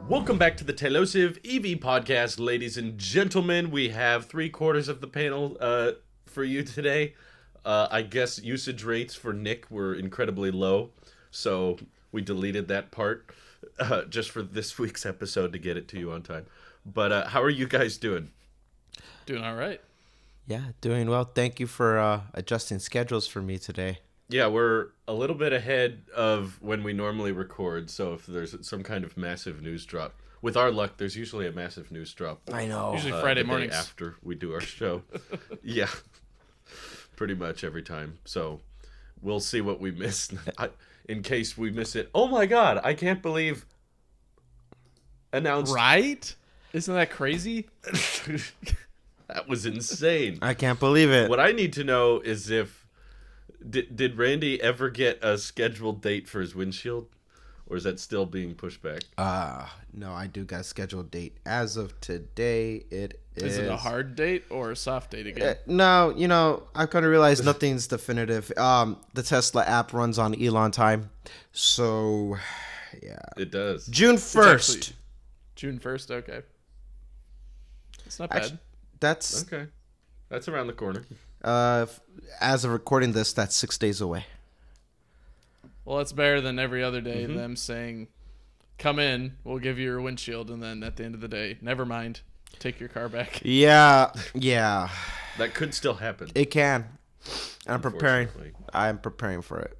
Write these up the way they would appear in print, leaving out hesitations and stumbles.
Welcome back to the Telosive EV podcast, ladies and gentlemen. We have 3/4 of the panel for you today. I guess usage rates for Nick were incredibly low, so we deleted that part just for this week's episode to get it to you on time. But how are you guys doing? Doing all right. Yeah, doing well. Thank you for adjusting schedules for me today. Yeah, we're a little bit ahead of when we normally record, so if there's some kind of massive news drop, with our luck, there's usually a massive news drop. I know. Usually Friday the day mornings after we do our show. Yeah, pretty much every time. So we'll see what we missed in case we miss it. Oh my God, I can't believe announced. Right? Isn't that crazy? That was insane. I can't believe it. What I need to know is if did Randy ever get a scheduled date for his windshield, or is that still being pushed back? No, I do got a scheduled date. As of today, it is. Is it a hard date or a soft date again? No, I kind of realized nothing's definitive. The Tesla app runs on Elon time, so yeah. It does. June 1st. June 1st, okay. It's not bad. Actually, that's Okay. That's around the corner. as of recording this, that's 6 days away. Well, it's better than every other day them saying, come in, we'll give you your windshield, and then at the end of the day, never mind, take your car back. Yeah. That could still happen. It can. I'm preparing. Unfortunately. I'm preparing for it.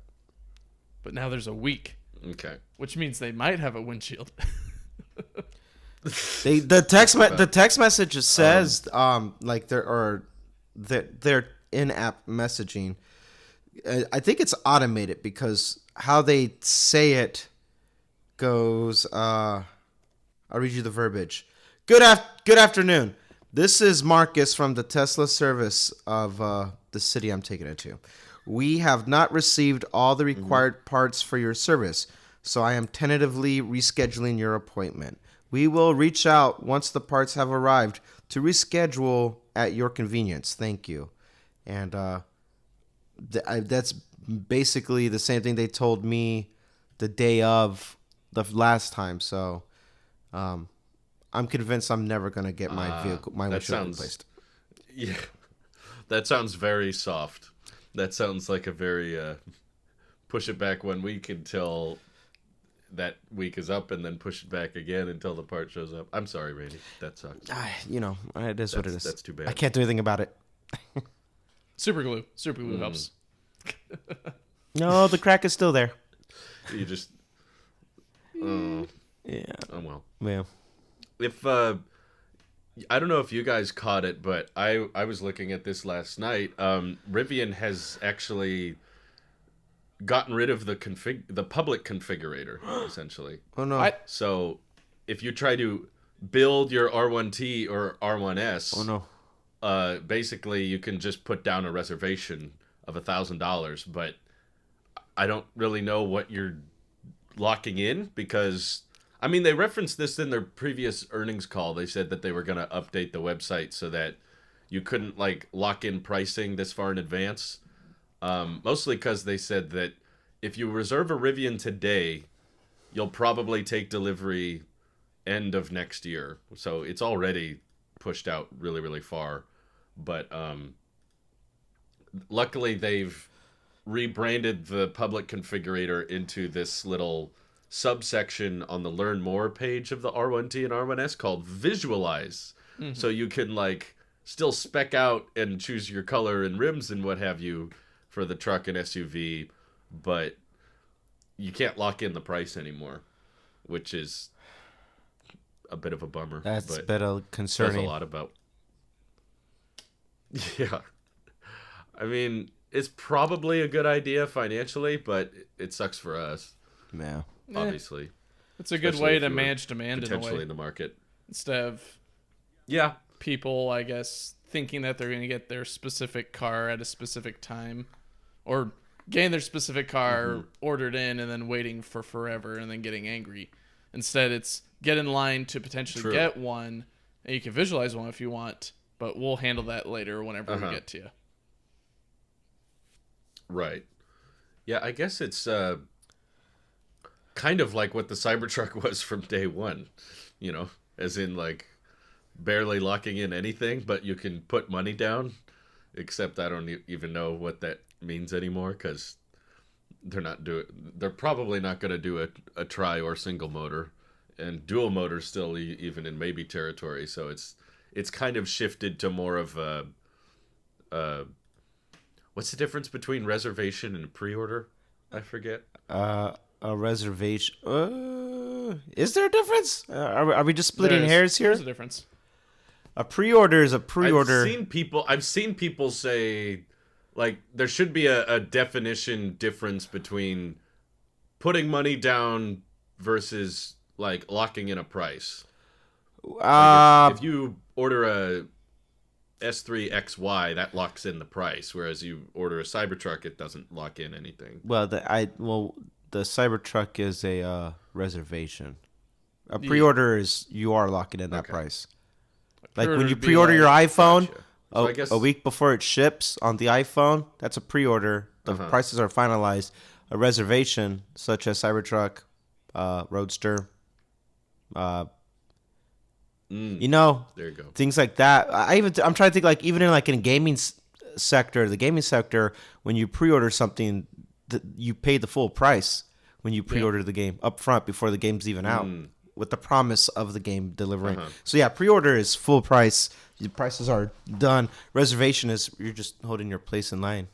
But now there's a week, Okay. which means they might have a windshield. The text message says like their in-app messaging. I think it's automated because how they say it goes. I'll read you the verbiage. Good afternoon. This is Marcus from the Tesla service of the city I'm taking it to. We have not received all the required parts for your service, so I am tentatively rescheduling your appointment. We will reach out once the parts have arrived to reschedule at your convenience. Thank you. And that's basically the same thing they told me the day of the last time. So I'm convinced I'm never going to get my windshield replaced. Yeah. That sounds very soft. That sounds like a very push it back 1 week until that week is up, and then push it back again until the part shows up. I'm sorry, Randy. That sucks. It is what it is. That's too bad. I can't do anything about it. Super glue helps. No, the crack is still there. You just... Yeah. Oh, well. Yeah. If I don't know if you guys caught it, but I was looking at this last night. Rivian has actually gotten rid of the public configurator, essentially. Oh no. So if you try to build your R1T or R1S, Oh no. basically you can just put down a reservation of $1,000, but I don't really know what you're locking in, because I mean, they referenced this in their previous earnings call. They said that they were going to update the website so that you couldn't like lock in pricing this far in advance. Mostly because they said that if you reserve a Rivian today, you'll probably take delivery end of next year. So it's already pushed out really, really far. But luckily they've rebranded the public configurator into this little subsection on the Learn More page of the R1T and R1S called Visualize. Mm-hmm. So you can like still spec out and choose your color and rims and what have you for the truck and SUV, but you can't lock in the price anymore, which is a bit of a bummer. That's a bit concerning. Says a lot about. Yeah. I mean, it's probably a good idea financially, but it sucks for us. Yeah. Obviously. It's a good way to manage demand potentially in a way. In the market. Instead of people, I guess, thinking that they're going to get their specific car at a specific time, or getting their specific car ordered in and then waiting for forever and then getting angry. Instead, it's get in line to potentially get one, and you can visualize one if you want, but we'll handle that later whenever we get to you. Right. Yeah, I guess it's kind of like what the Cybertruck was from day one, as in like barely locking in anything, but you can put money down. Except I don't even know what that means anymore because they're probably not going to do a tri or single motor, and dual motor still even in maybe territory. So it's kind of shifted to more of what's the difference between reservation and pre-order? I forget. A reservation. Is there a difference? Are we just splitting hairs here? There's a difference. A pre-order is a pre-order. I've seen people say, like, there should be a definition difference between putting money down versus like locking in a price. Like if you order a S3 XY, that locks in the price, whereas you order a Cybertruck, it doesn't lock in anything. Well, the Cybertruck is a reservation. A pre-order is you are locking in that price. Like when you pre-order your iPhone, so a week before it ships on the iPhone, that's a pre-order. The prices are finalized. A reservation, such as Cybertruck, Roadster, there you go. Things like that. I'm trying to think, like, even in like in gaming sector, the gaming sector, when you pre-order something, you pay the full price when you pre-order the game up front before the game's even out, with the promise of the game delivering. So yeah, pre-order is full price. The prices are done. Reservation is you're just holding your place in line,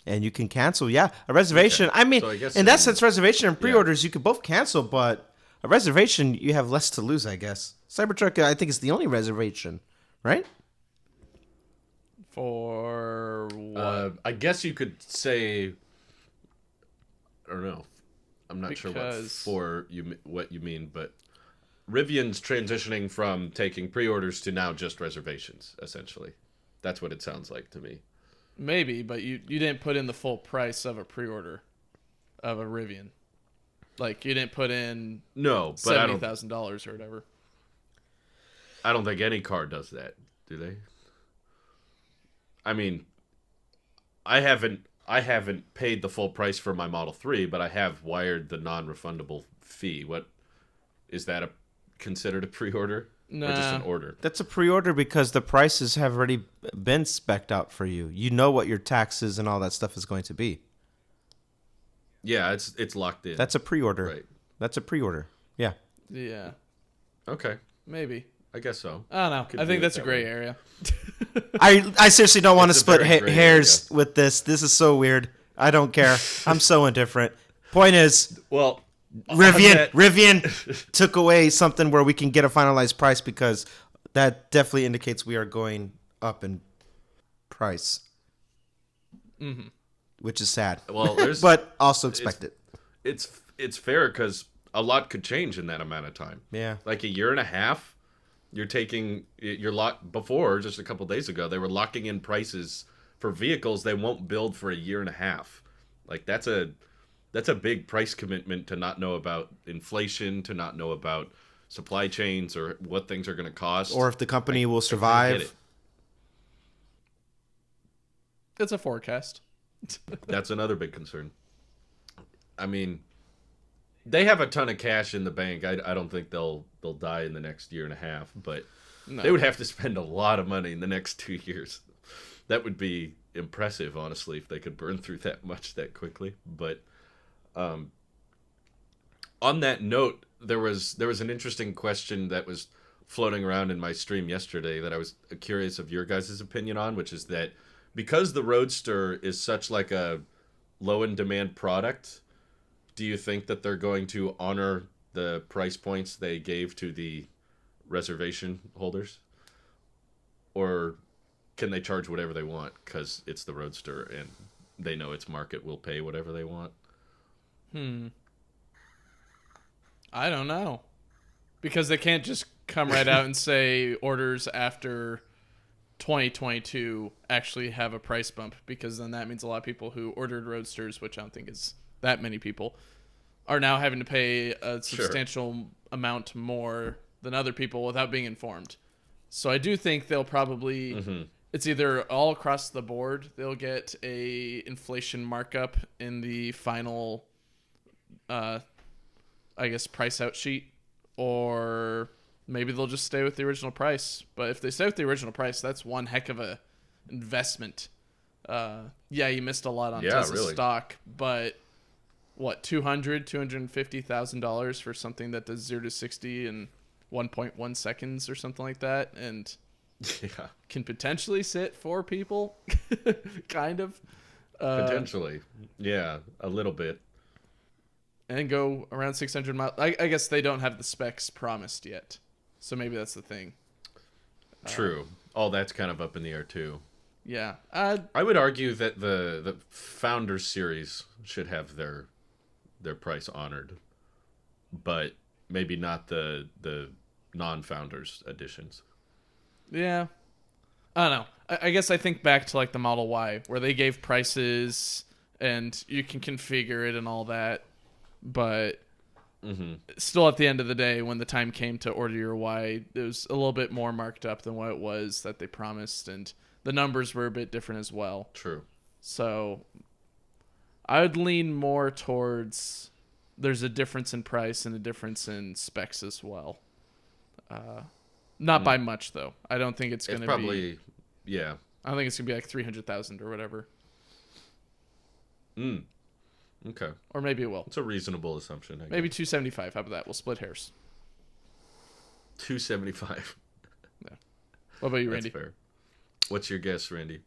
and you can cancel. Yeah, a reservation. Okay. I mean, so in that sense, reservation and pre-orders you could both cancel, but a reservation you have less to lose, I guess. Cybertruck, I think, is the only reservation, right? For what? I guess you could say. I don't know. I'm not sure what you mean, but Rivian's transitioning from taking pre-orders to now just reservations, essentially. That's what it sounds like to me. Maybe, but you didn't put in the full price of a pre-order of a Rivian. Like, you didn't put in $70,000 or whatever. I don't think any car does that, do they? I mean, I haven't paid the full price for my Model 3, but I have wired the non-refundable fee. What is that considered a pre-order? Nah. Or just an order? That's a pre-order because the prices have already been spec'd out for you. You know what your taxes and all that stuff is going to be. Yeah, it's locked in. That's a pre-order. Right. That's a pre-order. Yeah. Yeah. Okay. Maybe. I guess so. I don't know. I think that's a gray area. I seriously don't want to split hairs with this. This is so weird. I don't care. I'm so indifferent. Point is, well, Rivian took away something where we can get a finalized price because that definitely indicates we are going up in price, which is sad. Well, but also expected. It's fair because a lot could change in that amount of time. Yeah, like a year and a half. Before, just a couple days ago, they were locking in prices for vehicles they won't build for a year and a half. Like that's a big price commitment to not know about inflation, to not know about supply chains or what things are going to cost, or if the company will survive. It's a forecast. That's another big concern. I mean, they have a ton of cash in the bank. I don't think they'll die in the next year and a half, but they would have to spend a lot of money in the next 2 years. That would be impressive, honestly, if they could burn through that much that quickly. But on that note, there was an interesting question that was floating around in my stream yesterday that I was curious of your guys' opinion on, which is that because the Roadster is such like a low in demand product, do you think that they're going to honor the price points they gave to the reservation holders? Or can they charge whatever they want because it's the Roadster and they know its market will pay whatever they want? I don't know. Because they can't just come right out and say orders after 2022 actually have a price bump, because then that means a lot of people who ordered Roadsters, which I don't think is that many people, are now having to pay a substantial amount more than other people without being informed. So I do think they'll probably it's either all across the board they'll get a inflation markup in the final I guess, price out sheet, or maybe they'll just stay with the original price. But if they stay with the original price, that's one heck of a investment. Yeah, you missed a lot on Tesla stock, but what, $250,000 for something that does 0 to 60 in 1.1 seconds or something like that, and can potentially sit 4 people, kind of. Potentially, yeah, a little bit. And go around 600 miles. I guess they don't have the specs promised yet, so maybe that's the thing. True. All that's kind of up in the air too. Yeah. I would argue that the Founders series should have their price honored, but maybe not the non-Founders editions. Yeah. I don't know. I guess I think back to like the Model Y, where they gave prices and you can configure it and all that, but still at the end of the day, when the time came to order your Y, it was a little bit more marked up than what it was that they promised, and the numbers were a bit different as well. True. So I would lean more towards there's a difference in price and a difference in specs as well. Not by much, though. I don't think it's going to be... Yeah. I don't think it's going to be like 300,000 or whatever. Okay. Or maybe it will. It's a reasonable assumption, I guess. Maybe 275. How about that? We'll split hairs. 275. Yeah. What about you, Randy? That's fair. What's your guess, Randy?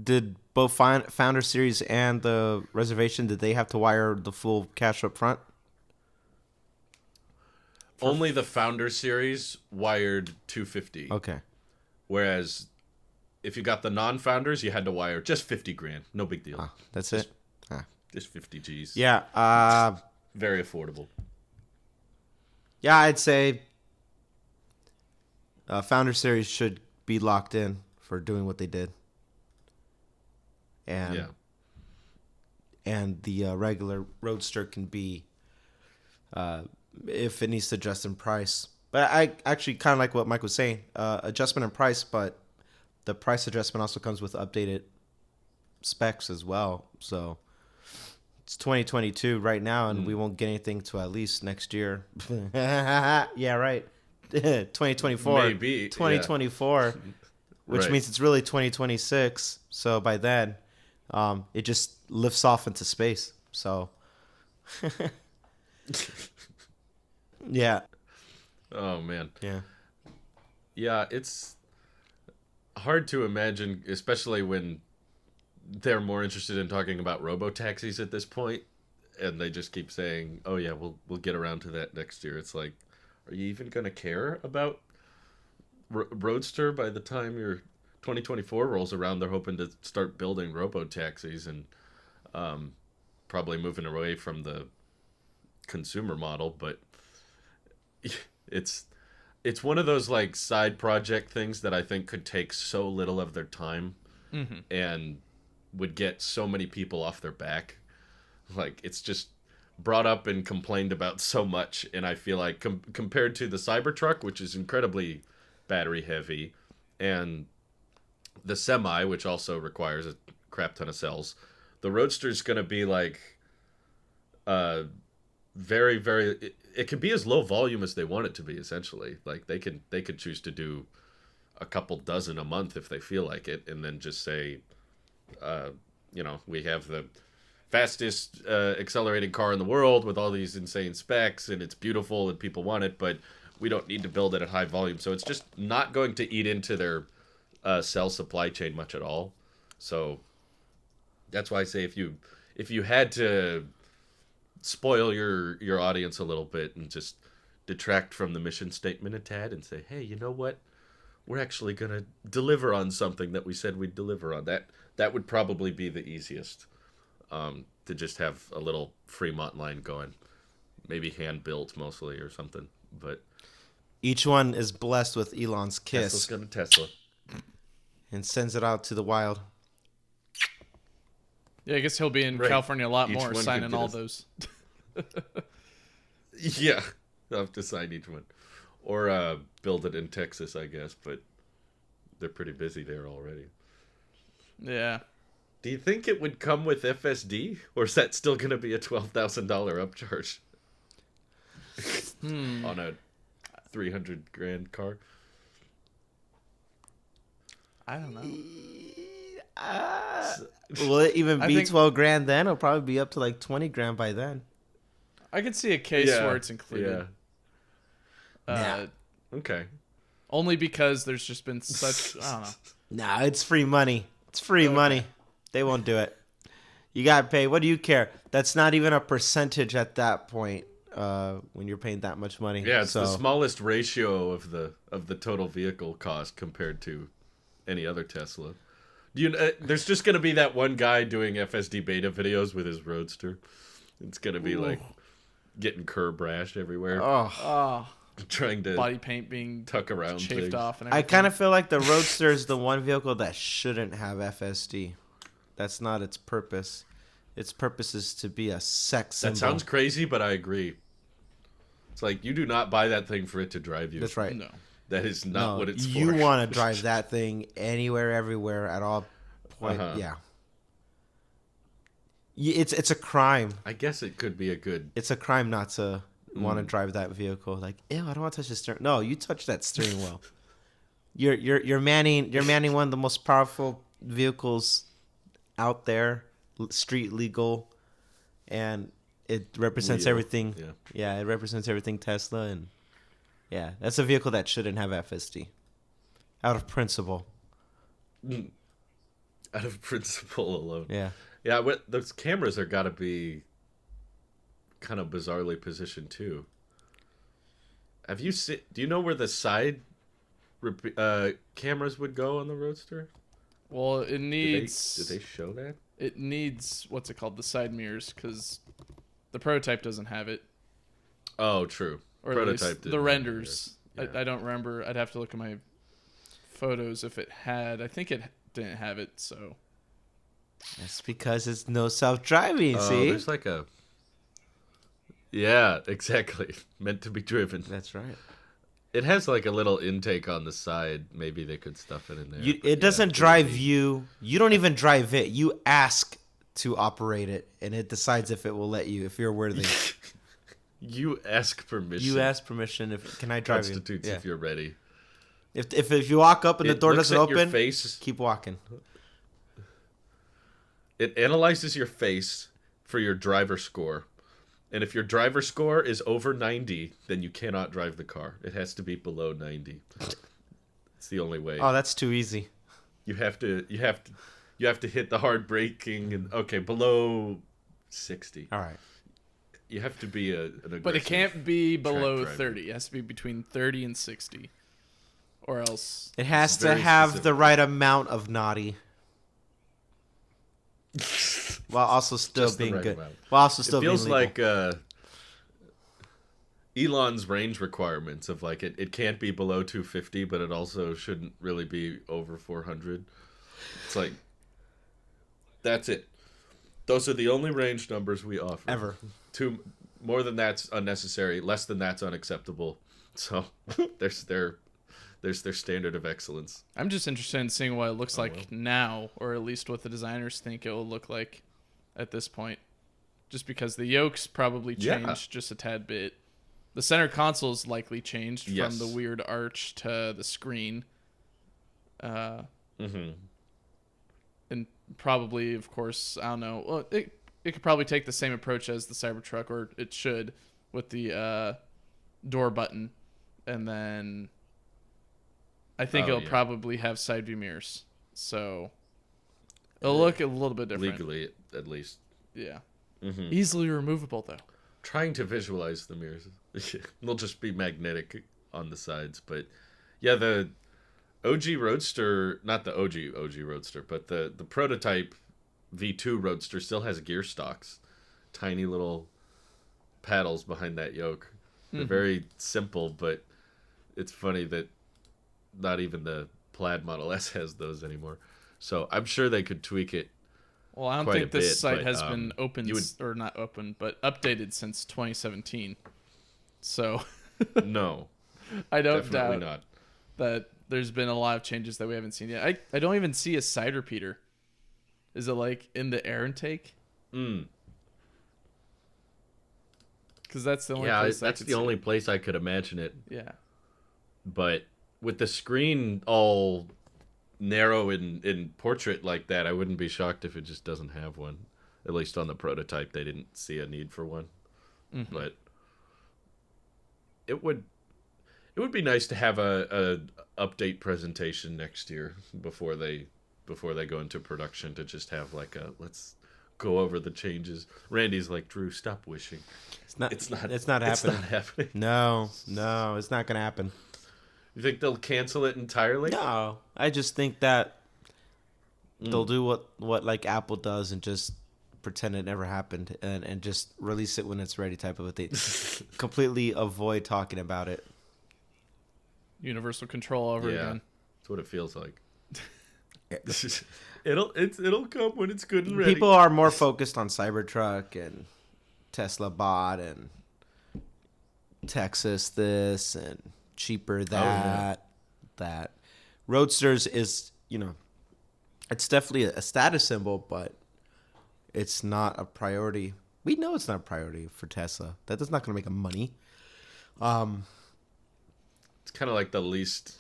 Did both Founder Series and the Reservation, did they have to wire the full cash up front? Only the Founder Series wired $250. Okay. Whereas if you got the non-Founders, you had to wire just 50 grand. No big deal. That's it? Just 50 G's. Yeah. Very affordable. Yeah, I'd say Founder Series should be locked in for doing what they did. And the regular Roadster can be, if it needs to adjust in price. But I actually kind of like what Mike was saying. Adjustment in price, but the price adjustment also comes with updated specs as well. So it's 2022 right now, and we won't get anything to at least next year. Yeah, right. 2024. Maybe. 2024, Yeah. which Right. means it's really 2026. So by then, it just lifts off into space. So, yeah. Oh, man. Yeah. Yeah, it's hard to imagine, especially when they're more interested in talking about robo-taxis at this point, and they just keep saying, oh, yeah, we'll get around to that next year. It's like, are you even going to care about Roadster by the time your 2024 rolls around? They're hoping to start building robo-taxis and probably moving away from the consumer model, but it's one of those like side project things that I think could take so little of their time and would get so many people off their back. Like, it's just brought up and complained about so much, and I feel like compared to the Cybertruck, which is incredibly battery heavy, and the Semi, which also requires a crap ton of cells, the Roadster's going to be like very, very... It could be as low volume as they want it to be, essentially. Like, they could choose to do a couple dozen a month if they feel like it, and then just say, we have the fastest accelerating car in the world with all these insane specs, and it's beautiful and people want it, but we don't need to build it at high volume. So it's just not going to eat into their cell supply chain much at all. So that's why I say if you had to spoil your audience a little bit and just detract from the mission statement a tad and say, hey, you know what? We're actually going to deliver on something that we said we'd deliver on. That would probably be the easiest, to just have a little Fremont line going. Maybe hand-built mostly or something. But each one is blessed with Elon's kiss. Tesla's going to Tesla. And sends it out to the wild. Yeah, I guess he'll be in California a lot more, signing all those. Yeah, I'll have to sign each one. Or build it in Texas, I guess, but they're pretty busy there already. Yeah. Do you think it would come with FSD, or is that still going to be a $12,000 upcharge on a 300 grand car? I don't know. Will it even I be think- 12 grand then? It'll probably be up to like 20 grand by then. I could see a case where it's included. Okay. Only because there's just been such, I don't know. Nah, it's free money. It's free money. They won't do it. You got to pay. What do you care? That's not even a percentage at that point when you're paying that much money. Yeah, it's the smallest ratio of the total vehicle cost compared to any other Tesla. There's just going to be that one guy doing FSD beta videos with his Roadster. It's going to be like getting curb rash everywhere. Oh, Trying to body paint being tuck around chafed things. off and I everything. kind of feel like the Roadster is the one vehicle that shouldn't have FSD. That's not its purpose. Its purpose is to be a sex symbol. That sounds crazy, but I agree. It's like you do not buy that thing for it to drive you. That's right. No. That is not what it's for. You want to drive that thing anywhere, everywhere, at all point. Yeah. It's a crime. I guess it could be a good. It's a crime not to want to drive that vehicle. Like, ew, I don't want to touch the steering. No, you touch that steering wheel. You're manning one of the most powerful vehicles out there, street legal, and it represents Wheel. everything. Yeah. Yeah, it represents everything Tesla, and yeah, that's a vehicle that shouldn't have FSD. Out of principle. Out of principle alone. Yeah. Yeah, those cameras are got to be kind of bizarrely positioned too. Have you seen? Do you know where the side cameras would go on the Roadster? Well, it needs. Did they show that? It needs what's it called, the side mirrors, because the prototype doesn't have it, Oh, true. or at Prototype least didn't the have renders. it. Yeah. I don't remember. I'd have to look at my photos if it had. I think it didn't have it. So That's because it's no self-driving, Oh, see? there's like a. Yeah, exactly. Meant to be driven. That's right. It has like a little intake on the side. Maybe they could stuff it in there. but It doesn't yeah, drive you. You don't even drive it. You ask to operate it, and it decides if it will let you, if you're worthy. You ask permission. You ask permission. If can I drive you? Constitutes Yeah. if you're ready. If you walk up and the It door looks doesn't at your open, face. keep walking. It analyzes your face for your driver score. And if your driver score is over 90, then you cannot drive the car. It has to be below 90. It's the only way. Oh, that's too easy. You have to hit the hard braking and okay, below 60. All right. You have to be an aggressive. but it can't be below driver. 30. It has to be between 30 and 60, or else. It has It's to very have specific. the right amount of naughty, while also still Just the being right good. amount. While also still It feels being legal. like Elon's range requirements of like it can't be below 250, but it also shouldn't really be over 400. It's like that's it. Those are the only range numbers we offer. Ever. More than that's unnecessary. Less than that's unacceptable. So there's their standard of excellence. I'm just interested in seeing what it looks like now, or at least what the designers think it will look like at this point. Just because the yokes probably changed just a tad bit. The center console is likely changed Yes. from the weird arch to the screen. Mm-hmm. And probably, of course, I don't know. Well, it could probably take the same approach as the Cybertruck, or it should, with the door button. And then I think it'll probably have side view mirrors. So it'll look a little bit different. Legally, at least. Yeah. Mm-hmm. Easily removable, though. Trying to visualize the mirrors. They'll just be magnetic on the sides. But yeah, the OG Roadster, not the OG Roadster, but the prototype V2 Roadster still has gear stalks. Tiny little paddles behind that yoke. They're very simple, but it's funny that not even the Plaid Model S has those anymore. So I'm sure they could tweak it. Well, I don't quite think a this bit, site but, has been open, you would- or not open, but updated since 2017. So No, I don't definitely doubt not. that there's been a lot of changes that we haven't seen yet. I don't even see a side repeater. Is it like in the air intake? Because that's the only place that's the only place I could imagine it. Yeah. But with the screen all narrow in portrait like that, I wouldn't be shocked if it just doesn't have one. At least on the prototype, they didn't see a need for one. But it would be nice to have a update presentation next year before they go into production, to just have like a let's go over the changes. Randy's like, Drew, stop wishing. It's not happening. It's not happening. No, it's not gonna happen. You think they'll cancel it entirely? No, I just think that they'll do what like Apple does and just pretend it never happened and just release it when it's ready, type of a thing. Completely avoid talking about it. Universal control over again. That's what it feels like. It'll come when it's good and ready. People are more focused on Cybertruck and Tesla bot and Texas this and cheaper that. Roadsters is, it's definitely a status symbol, but it's not a priority. We know it's not a priority for Tesla. That's not going to make them money. It's kind of like the least,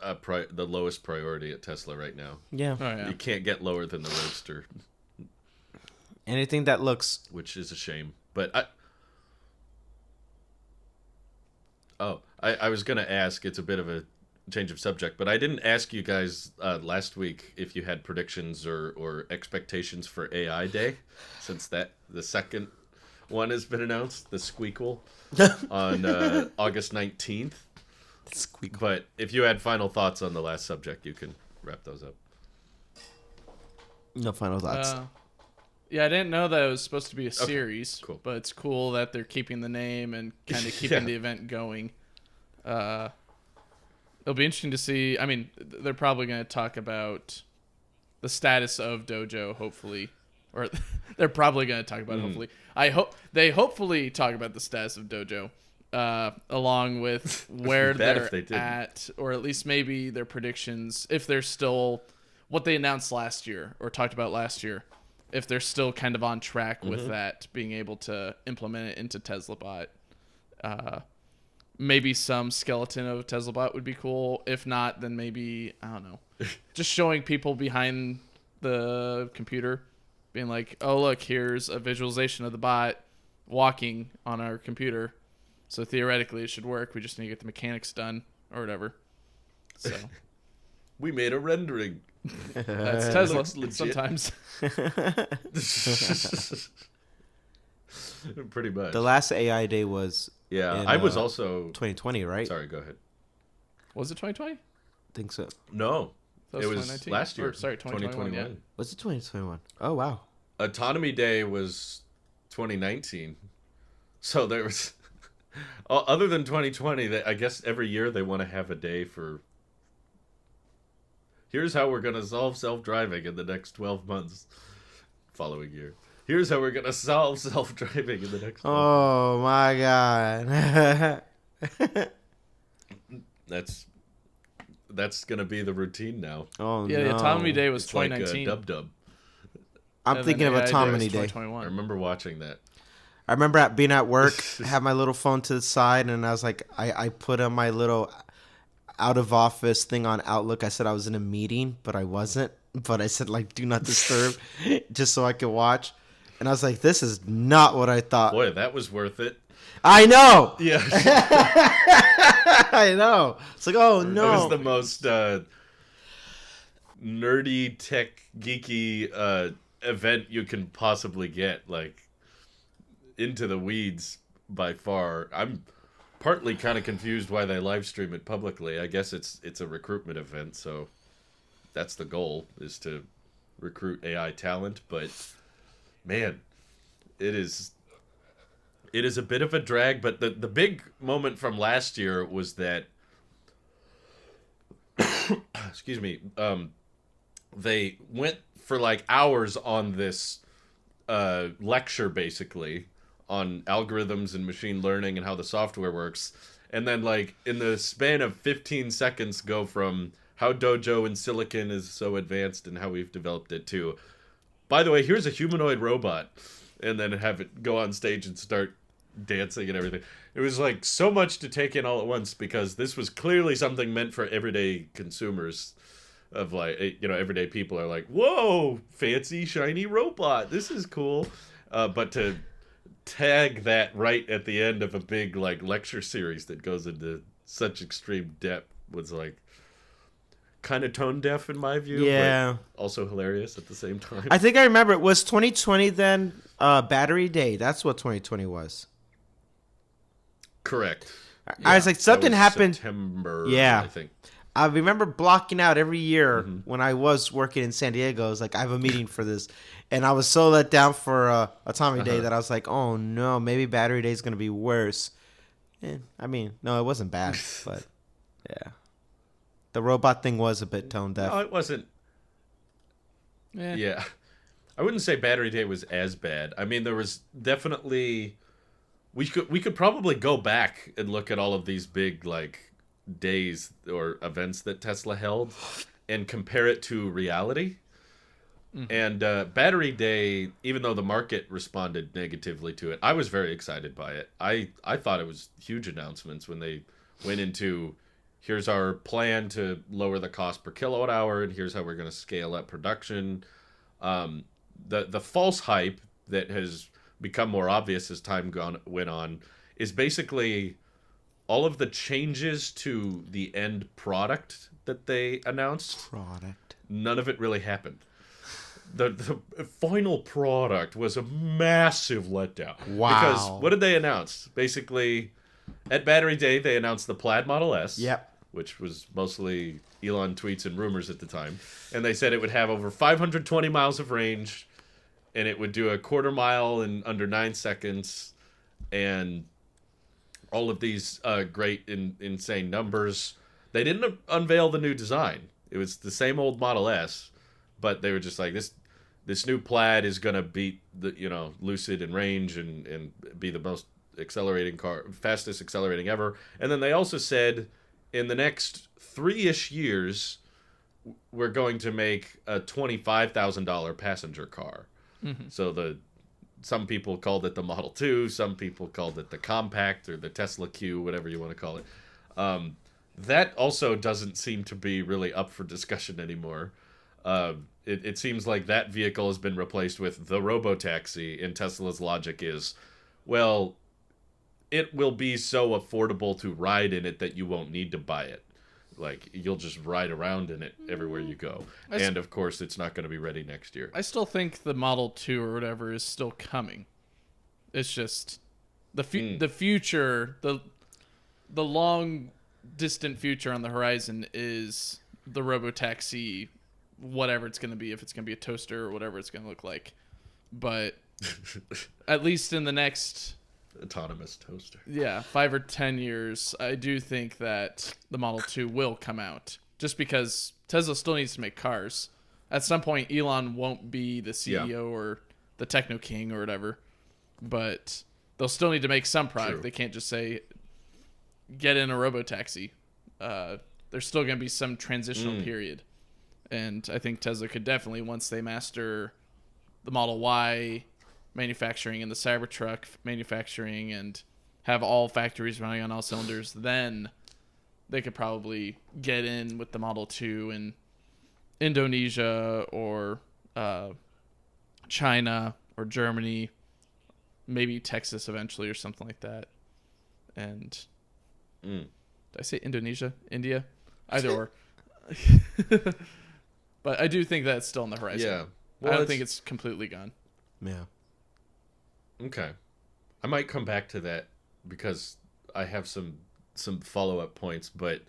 the lowest priority at Tesla right now. Yeah. Oh, yeah. You can't get lower than the Roadster, Anything that looks... which is a shame. But I was going to ask, it's a bit of a change of subject, but I didn't ask you guys last week if you had predictions or expectations for AI Day, since the second one has been announced, the Squeakle, on August 19th. Squeakle. But if you had final thoughts on the last subject, you can wrap those up. No final thoughts. Yeah, I didn't know that it was supposed to be a series, cool. But it's cool that they're keeping the name and kind of keeping the event going. It'll be interesting to see. I mean, they're probably going to talk about the status of Dojo, hopefully. Or they're probably going to talk about it, hopefully. I hope they hopefully talk about the status of Dojo, along with where they're at, or at least maybe their predictions, if they're still what they announced last year or talked about last year, if they're still kind of on track with that, being able to implement it into TeslaBot. Maybe some skeleton of TeslaBot would be cool. If not, then maybe, I don't know, just showing people behind the computer, being like, oh, look, here's a visualization of the bot walking on our computer. So theoretically it should work. We just need to get the mechanics done or whatever. So we made a rendering. That's Tesla sometimes. Pretty much. The last AI Day was... Yeah, in, I was also 2020, right? Sorry, go ahead. Was it 2020? I think so. No, That it was 2019? last year. Or, sorry, 2021. Yeah. Was it 2021? Oh, wow. Autonomy Day was 2019. So there was, other than 2020, I guess every year they want to have a day for, here's how we're going to solve self-driving in the next 12 months. Following year. Here's how we're going to solve self-driving in the next 12 months. Oh, my God. That's going to be the routine now. Oh, Yeah, no. the Autonomy Day was It's like 2019. Dub-Dub. I'm And thinking then of AI Day Autonomy was Day. 2021. I remember watching that. I remember being at work, have my little phone to the side, and I was like, I put on my little out of office thing on Outlook. I said I was in a meeting, but I wasn't. But I said, like, do not disturb, just so I could watch. And I was like, this is not what I thought. Boy, that was worth it. I know. Yeah. I know. It's like, oh, no. It was the most nerdy, tech, geeky event you can possibly get. Like, into the weeds by far. I'm partly kind of confused why they live stream it publicly. I guess it's a recruitment event, so that's the goal, is to recruit AI talent. But man, it is a bit of a drag. But the big moment from last year was that excuse me, they went for like hours on this lecture, basically, on algorithms and machine learning and how the software works, and then like in the span of 15 seconds go from how Dojo and Silicon is so advanced and how we've developed it to by the way, here's a humanoid robot, and then have it go on stage and start dancing and everything. It was like so much to take in all at once, because this was clearly something meant for everyday consumers. Of like, everyday people are like, whoa, fancy shiny robot, this is cool. But to tag that right at the end of a big like lecture series that goes into such extreme depth was like kind of tone deaf in my view. Yeah. But also hilarious at the same time. I think I remember it was 2020 then. Battery Day. That's what 2020 was. Correct. I was like, something happened. September, Yeah. I think. I remember blocking out every year when I was working in San Diego. I was like, I have a meeting for this. And I was so let down for Autonomy Day that I was like, oh no, maybe Battery Day is going to be worse. And, I mean, no, it wasn't bad. But, yeah. The robot thing was a bit tone deaf. No, it wasn't. Yeah. I wouldn't say Battery Day was as bad. I mean, there was definitely... We could probably go back and look at all of these big, like, days or events that Tesla held and compare it to reality. And Battery Day, even though the market responded negatively to it, I was very excited by it. I thought it was huge announcements when they went into, here's our plan to lower the cost per kilowatt hour, and here's how we're going to scale up production. The false hype that has become more obvious as time went on is basically all of the changes to the end product that they announced. None of it really happened. The final product was a massive letdown. Wow. Because what did they announce? Basically, at Battery Day, they announced the Plaid Model S. Yep. Which was mostly Elon tweets and rumors at the time. And they said it would have over 520 miles of range, and it would do a quarter mile in under 9 seconds, and all of these great, insane numbers. They didn't unveil the new design. It was the same old Model S, but they were just like, this new Plaid is going to beat the Lucid in range and be the most accelerating car, fastest accelerating ever. And then they also said, in the next 3-ish years, we're going to make a $25,000 passenger car. So some people called it the Model 2, some people called it the Compact or the Tesla Q, whatever you want to call it. That also doesn't seem to be really up for discussion anymore. It seems like that vehicle has been replaced with the Robotaxi, and Tesla's logic is, well, it will be so affordable to ride in it that you won't need to buy it. Like, you'll just ride around in it everywhere you go. And, of course, it's not going to be ready next year. I still think the Model 2 or whatever is still coming. It's just the future, the long, distant future on the horizon is the Robotaxi, whatever it's going to be, if it's going to be a toaster or whatever it's going to look like. But at least in the next... autonomous toaster. Yeah, 5 or 10 years, I do think that the Model 2 will come out. Just because Tesla still needs to make cars. At some point, Elon won't be the CEO or the Techno King or whatever. But they'll still need to make some product. True. They can't just say, get in a Robotaxi. There's still going to be some transitional period. And I think Tesla could definitely, once they master the Model Y manufacturing and the Cybertruck manufacturing and have all factories running on all cylinders, then they could probably get in with the Model 2 in Indonesia or China or Germany, maybe Texas eventually or something like that. And did I say Indonesia? India? Either or. But I do think that's still on the horizon. Yeah. Well, I don't think it's completely gone. Yeah. Okay. I might come back to that because I have some follow-up points, but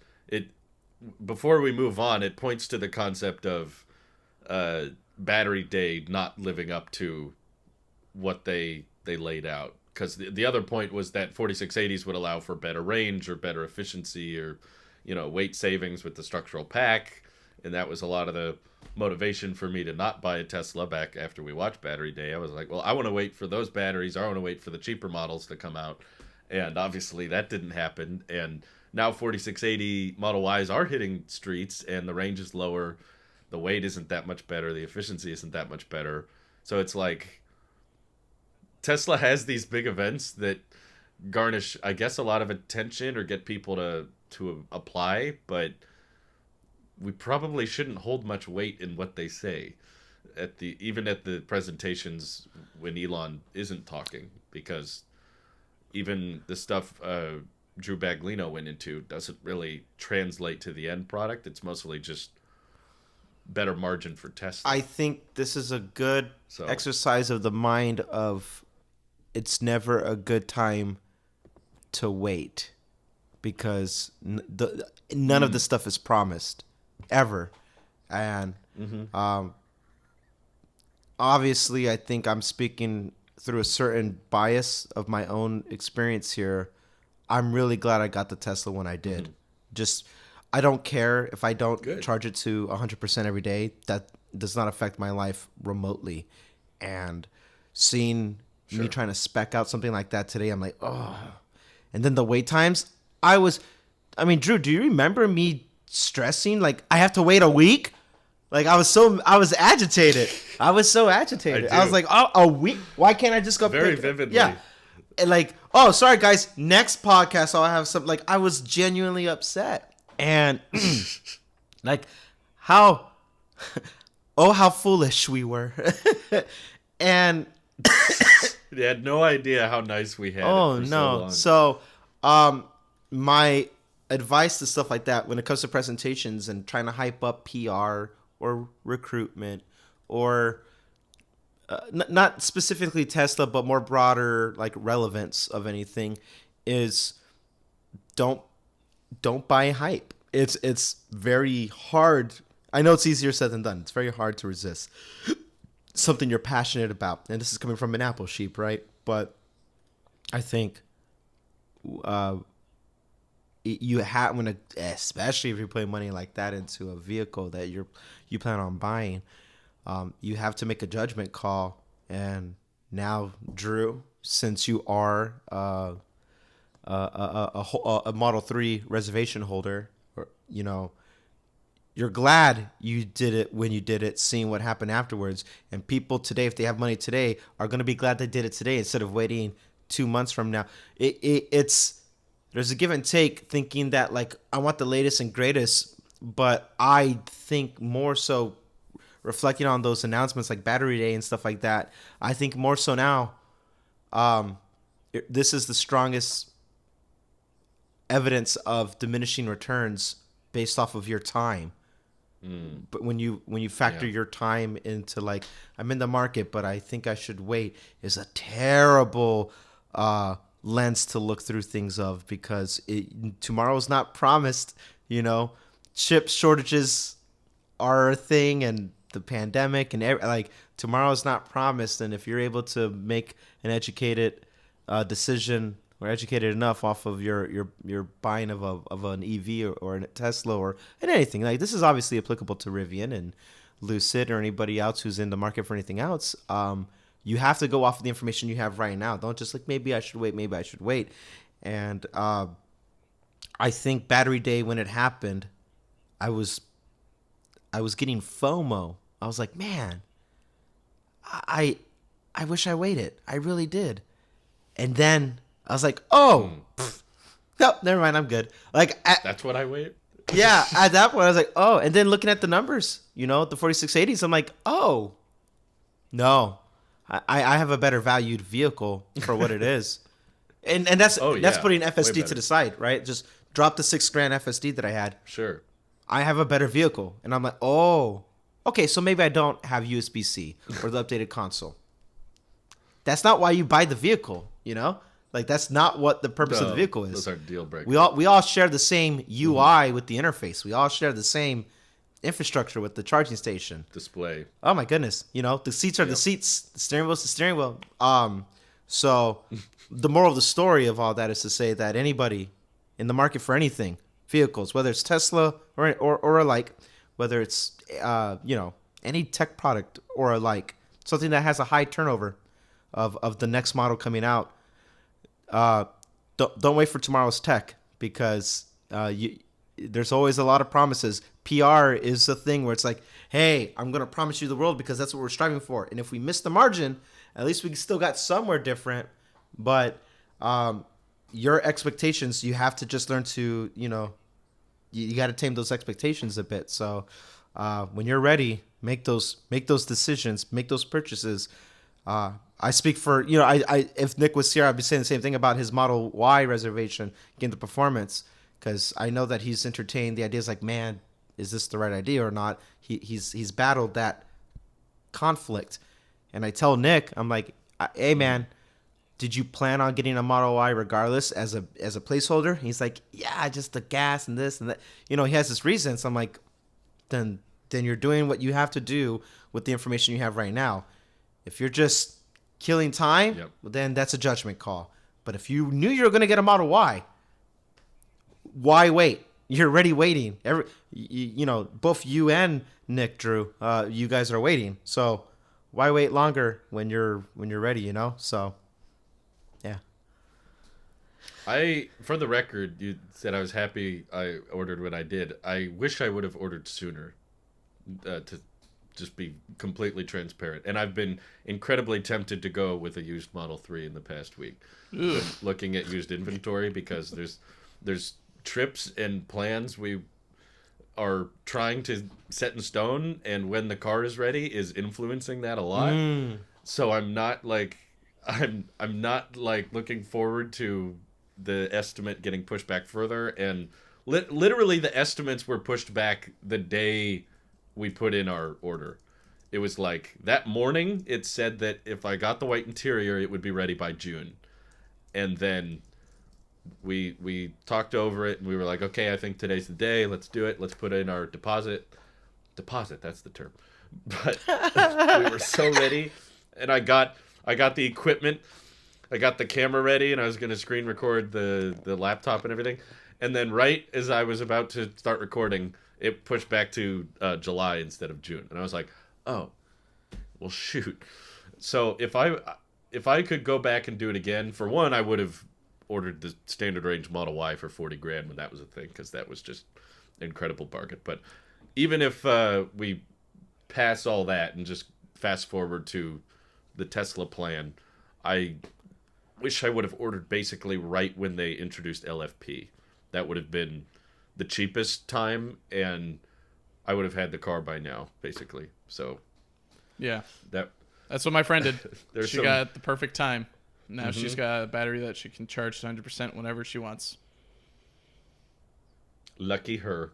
before we move on, it points to the concept of Battery Day not living up to what they laid out. Because the other point was that 4680s would allow for better range or better efficiency or weight savings with the structural pack, and that was a lot of the motivation for me to not buy a Tesla back after we watched Battery Day. I was like, well, I want to wait for those batteries. I want to wait for the cheaper models to come out. And obviously that didn't happen. And now 4680 Model Ys are hitting streets and the range is lower. The weight isn't that much better. The efficiency isn't that much better. So it's like Tesla has these big events that garnish, I guess, a lot of attention or get people to apply, but we probably shouldn't hold much weight in what they say even at the presentations when Elon isn't talking, because even the stuff Drew Baglino went into doesn't really translate to the end product. It's mostly just better margin for Tesla. I think this is a good exercise of the mind of it's never a good time to wait, because none of this stuff is promised ever. And obviously I think I'm speaking through a certain bias of my own experience here. I'm really glad I got the Tesla when I did. Just, I don't care if I don't charge it to 100% every day. That does not affect my life remotely. And seeing me trying to spec out something like that today, I'm like, oh. And then the wait times, Drew, do you remember me stressing? Like, I have to wait a week? Like, I was agitated. I was so agitated. I was like, oh, a week? Why can't I just go? Very vividly. Yeah. And like, oh, sorry guys, next podcast I'll have some. Like, I was genuinely upset. And like, how foolish we were. And they had no idea how nice we had. Oh no. So, my advice to stuff like that when it comes to presentations and trying to hype up PR or recruitment or not specifically Tesla, but more broader like relevance of anything, is don't buy hype. It's very hard. I know it's easier said than done. It's very hard to resist something you're passionate about. And this is coming from an Apple sheep, right? But I think you have, especially if you're putting money like that into a vehicle that you plan on buying, you have to make a judgment call. And now, Drew, since you are a Model 3 reservation holder, you're glad you did it when you did it, seeing what happened afterwards. And people today, if they have money today, are going to be glad they did it today instead of waiting 2 months from now. There's a give and take, thinking that like I want the latest and greatest, but I think more so reflecting on those announcements like Battery Day and stuff like that. I think more so now, this is the strongest evidence of diminishing returns based off of your time. But when you factor your time into like, I'm in the market, but I think I should wait, is a terrible lens to look through things of, because tomorrow's not promised. Chip shortages are a thing, and the pandemic, and like tomorrow's not promised. And if you're able to make an educated decision, or educated enough off of your buying of an EV or a Tesla or anything, like this is obviously applicable to Rivian and Lucid or anybody else who's in the market for anything else. You have to go off of the information you have right now. Don't just like, maybe I should wait. And I think Battery Day, when it happened, I was getting FOMO. I was like, man, I wish I waited. I really did. And then I was like, oh, no, never mind. I'm good. Like, that's what I wait. Yeah. At that point, I was like, oh, and then looking at the numbers, the 4680s, I'm like, oh, no, I have a better valued vehicle for what it is. And that's putting FSD to the side, right? Just drop the $6,000 FSD that I had. Sure. I have a better vehicle. And I'm like, oh, okay, so maybe I don't have USB-C or the updated console. That's not why you buy the vehicle, Like, that's not what the purpose of the vehicle is. Those are deal breakers. We all share the same UI with the interface. We all share the same infrastructure with the charging station. Display. Oh my goodness. The seats are the seats. The steering wheel is the steering wheel. So the moral of the story of all that is to say that anybody in the market for anything, vehicles, whether it's Tesla or alike, whether it's any tech product or alike, something that has a high turnover of the next model coming out, don't wait for tomorrow's tech, because there's always a lot of promises. PR is the thing where it's like, hey, I'm going to promise you the world because that's what we're striving for. And if we miss the margin, at least we still got somewhere different. But your expectations, you have to just learn to, you got to tame those expectations a bit. So when you're ready, make those decisions, make those purchases. I speak for, if Nick was here, I'd be saying the same thing about his Model Y reservation, getting the performance, because I know that he's entertained the ideas like, man, is this the right idea or not? He's battled that conflict. And I tell Nick, I'm like, hey, man, did you plan on getting a Model Y regardless as a placeholder? He's like, yeah, just the gas and this and that. He has his reasons. I'm like, then you're doing what you have to do with the information you have right now. If you're just killing time, well, then that's a judgment call. But if you knew you were going to get a Model Y, why wait? You're already waiting. Both you and Nick, Drew, you guys are waiting. So why wait longer when you're ready? So yeah. For the record, you said I was happy I ordered what I did. I wish I would have ordered sooner, to just be completely transparent. And I've been incredibly tempted to go with a used Model 3 in the past week. Looking at used inventory because there's trips and plans we are trying to set in stone, and when the car is ready is influencing that a lot. So I'm not looking forward to the estimate getting pushed back further, and literally the estimates were pushed back the day we put in our order. It was like that morning it said that if I got the white interior it would be ready by June. And then we talked over it and we were like, okay, I think today's the day. Let's do it. Let's put in our deposit. Deposit, that's the term. But we were so ready, and I got the equipment. I got the camera ready, and I was going to screen record the laptop and everything. And then right as I was about to start recording, it pushed back to July instead of June. And I was like, oh, well, shoot. So if I could go back and do it again, for one, I would have ordered the standard range Model Y for $40,000 when that was a thing, because that was just an incredible bargain. But even if we pass all that and just fast forward to the Tesla plan, I wish I would have ordered basically right when they introduced LFP. That would have been the cheapest time, and I would have had the car by now, basically. So yeah, that's what my friend did. She got at the perfect time. Now she's got a battery that she can charge to 100% whenever she wants. Lucky her.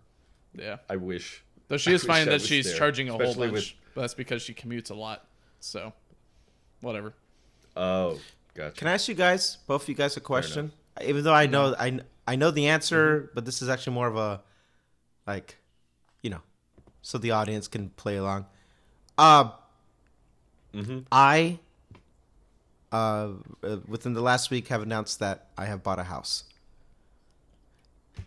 Yeah. I wish. Though she is finding that she's charging a whole bunch, with... but that's because she commutes a lot. So, whatever. Oh, gotcha. Can I ask you guys, both of you guys, a question? Even though I know the answer, but this is actually more of a, so the audience can play along. I within the last week have announced that I have bought a house,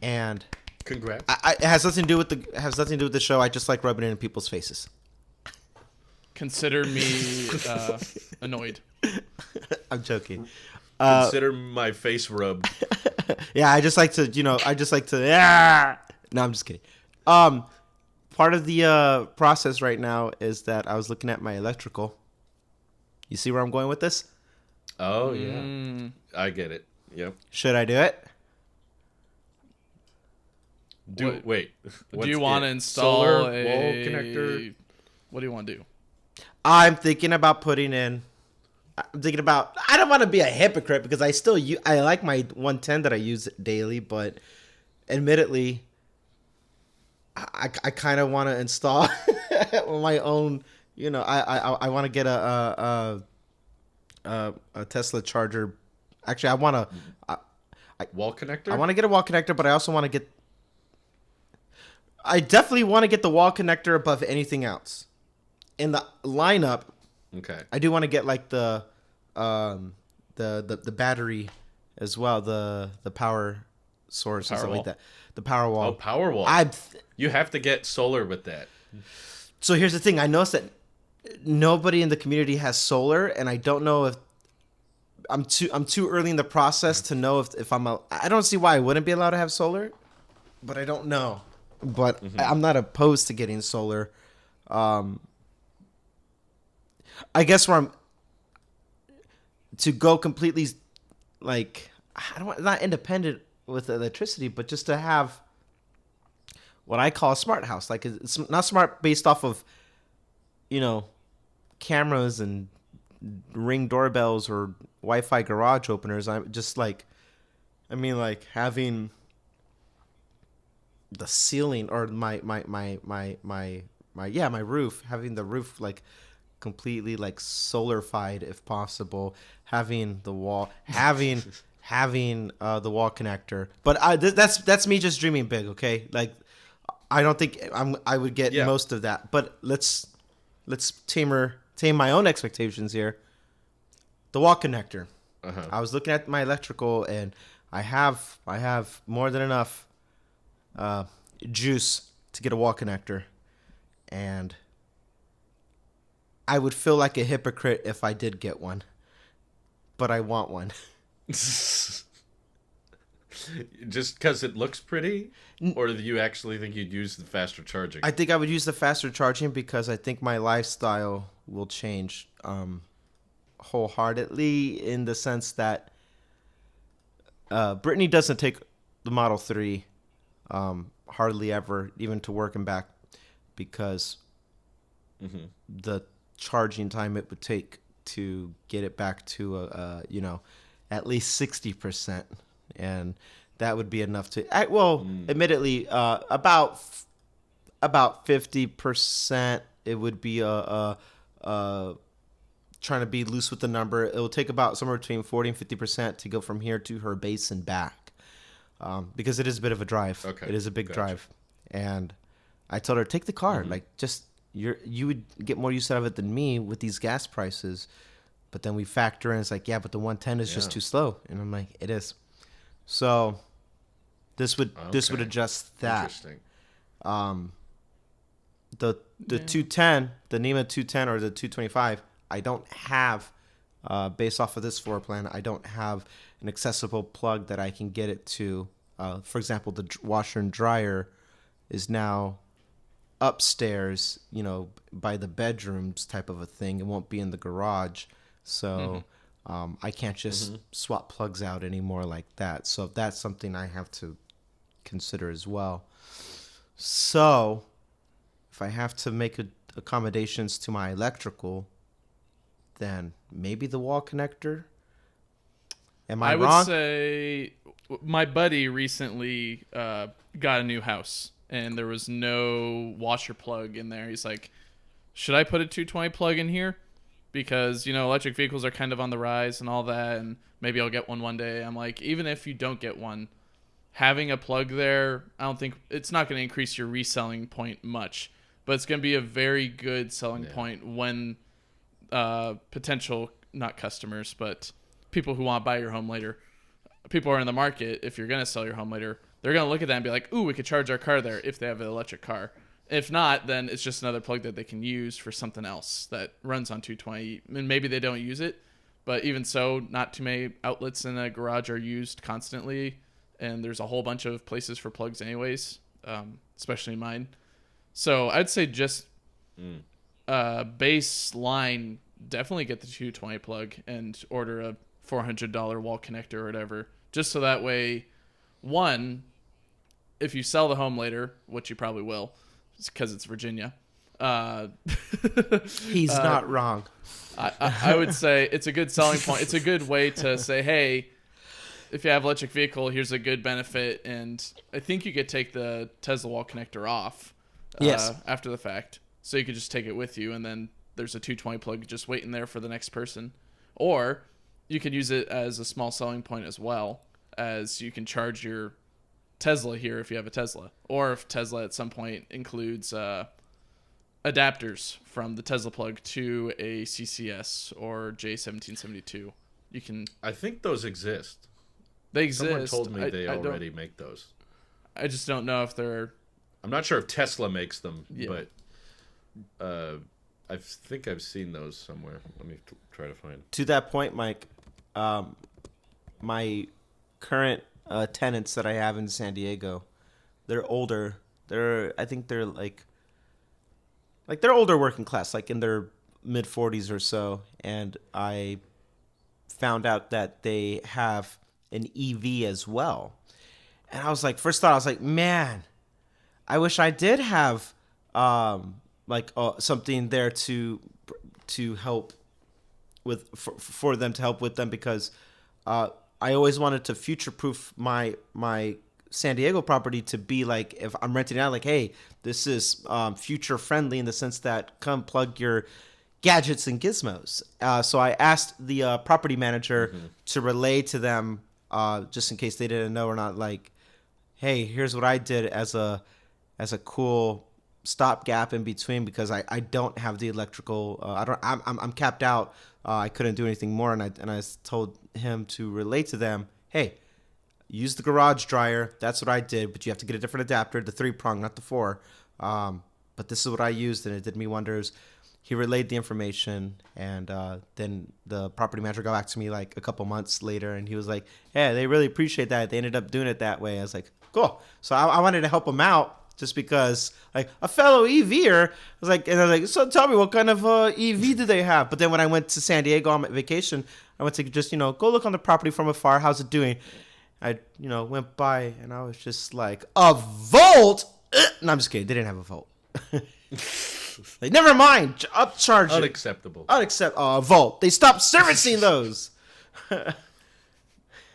and congrats. It has nothing to do with the show. I just like rubbing it in people's faces. Consider me annoyed. I'm joking. Consider my face rubbed. Yeah, I just like to. Yeah. No, I'm just kidding. Part of the process right now is that I was looking at my electrical. You see where I'm going with this? Oh, yeah. I get it. Yep. Should I do it? Wait. Do you want to install solar a wall connector? What do you want to do? I'm thinking about I don't want to be a hypocrite because I like my 110 that I use daily, but admittedly, I kind of want to install my own. I want to get a Tesla charger. Actually, I want to wall connector. I want to get a wall connector, but I also want to get. I definitely want to get the wall connector above anything else in the lineup. Okay. I do want to get like the battery as well, the power source and stuff like that. The power wall. Oh, power wall. You have to get solar with that. So here's the thing. I noticed that nobody in the community has solar, and I don't know if I'm too early in the process to know if I don't see why I wouldn't be allowed to have solar. but I don't know. But I'm not opposed to getting solar. I guess where I'm to go completely, like, I don't not independent with electricity, but just to have what I call a smart house. Like, it's not smart based off of, cameras and Ring doorbells or Wi-Fi garage openers. I'm just like, having the ceiling or my roof, having the roof like completely like solarfied if possible, having the wall, having the wall connector. But that's me just dreaming big, okay? Like, I don't think I would get most of that. But let's tame my own expectations here. The wall connector. I was looking at my electrical, and I have more than enough juice to get a wall connector, and I would feel like a hypocrite if I did get one, but I want one. Just because it looks pretty? Or do you actually think you'd use the faster charging? I think I would use the faster charging because I think my lifestyle will change wholeheartedly, in the sense that Brittany doesn't take the Model 3 hardly ever, even to work and back, because the charging time it would take to get it back to at least 60%, and that would be enough to admittedly about 50%. It would be trying to be loose with the number. It will take about somewhere between 40 and 50% to go from here to her base and back, because it is a bit of a drive. Okay, it is a big drive, and I told her, take the car. Like, just you would get more use out of it than me with these gas prices. But then we factor in, it's like, yeah, but the 110 is just too slow, and I'm like, it is. So this would adjust that. Interesting. The 210, the NEMA 210 or the 225, I don't have, based off of this floor plan, I don't have an accessible plug that I can get it to. For example, the washer and dryer is now upstairs, by the bedrooms type of a thing. It won't be in the garage. So I can't just swap plugs out anymore like that. So that's something I have to consider as well. So if I have to make accommodations to my electrical, then maybe the wall connector. Am I wrong? I would say my buddy recently got a new house, and there was no washer plug in there. He's like, should I put a 220 plug in here? Because, electric vehicles are kind of on the rise and all that, and maybe I'll get one day. I'm like, even if you don't get one, having a plug there, I don't think it's not going to increase your reselling point much, but it's going to be a very good selling point when potential, not customers, but people who want to buy your home later, people are in the market. If you're going to sell your home later, they're going to look at that and be like, ooh, we could charge our car there if they have an electric car. If not, then it's just another plug that they can use for something else that runs on 220. And maybe they don't use it, but even so, not too many outlets in a garage are used constantly, and there's a whole bunch of places for plugs anyways, especially mine. So I'd say just baseline, definitely get the 220 plug and order a $400 wall connector or whatever, just so that way, one, if you sell the home later, which you probably will, because it's Virginia. He's not wrong. I would say it's a good selling point. It's a good way to say, hey, if you have an electric vehicle, here's a good benefit. And I think you could take the Tesla wall connector off after the fact. So you could just take it with you, and then there's a 220 plug just waiting there for the next person. Or you could use it as a small selling point as well, as you can charge your Tesla here if you have a Tesla, or if Tesla at some point includes adapters from the Tesla plug to a CCS or J1772. You can. I think those exist. They exist. Someone told me they already make those. I just don't know if they're. I'm not sure if Tesla makes them, but I think I've seen those somewhere. Let me try to find. To that point, Mike, my current tenants that I have in San Diego, they're older. I think they're like they're older working class, like in their mid 40s or so. And I found out that they have an EV as well. And I was like, first thought, I was like, man, I wish I did have something there to help with for them to help with them, because I always wanted to future proof my San Diego property to be like, if I'm renting it out, like, hey, this is future friendly in the sense that come plug your gadgets and gizmos. So I asked the property manager to relay to them, just in case they didn't know or not, like, hey, here's what I did as a cool stopgap in between, because I don't have the electrical. I'm capped out. I couldn't do anything more, and I told him to relate to them, hey, use the garage dryer. That's what I did, but you have to get a different adapter, the 3-prong, not the 4. But this is what I used, and it did me wonders. He relayed the information, and then the property manager got back to me like a couple months later, and he was like, hey, they really appreciate that. They ended up doing it that way. I was like, cool. So I wanted to help him out, just because, like, a fellow EVer was like, and I was like, so tell me, what kind of EV do they have? But then when I went to San Diego on my vacation, I went to just, go look on the property from afar. How's it doing? I, went by, and I was just like, a Volt? No, I'm just kidding. They didn't have a Volt. Like, never mind. Upcharge it. Unacceptable. Volt. They stopped servicing those.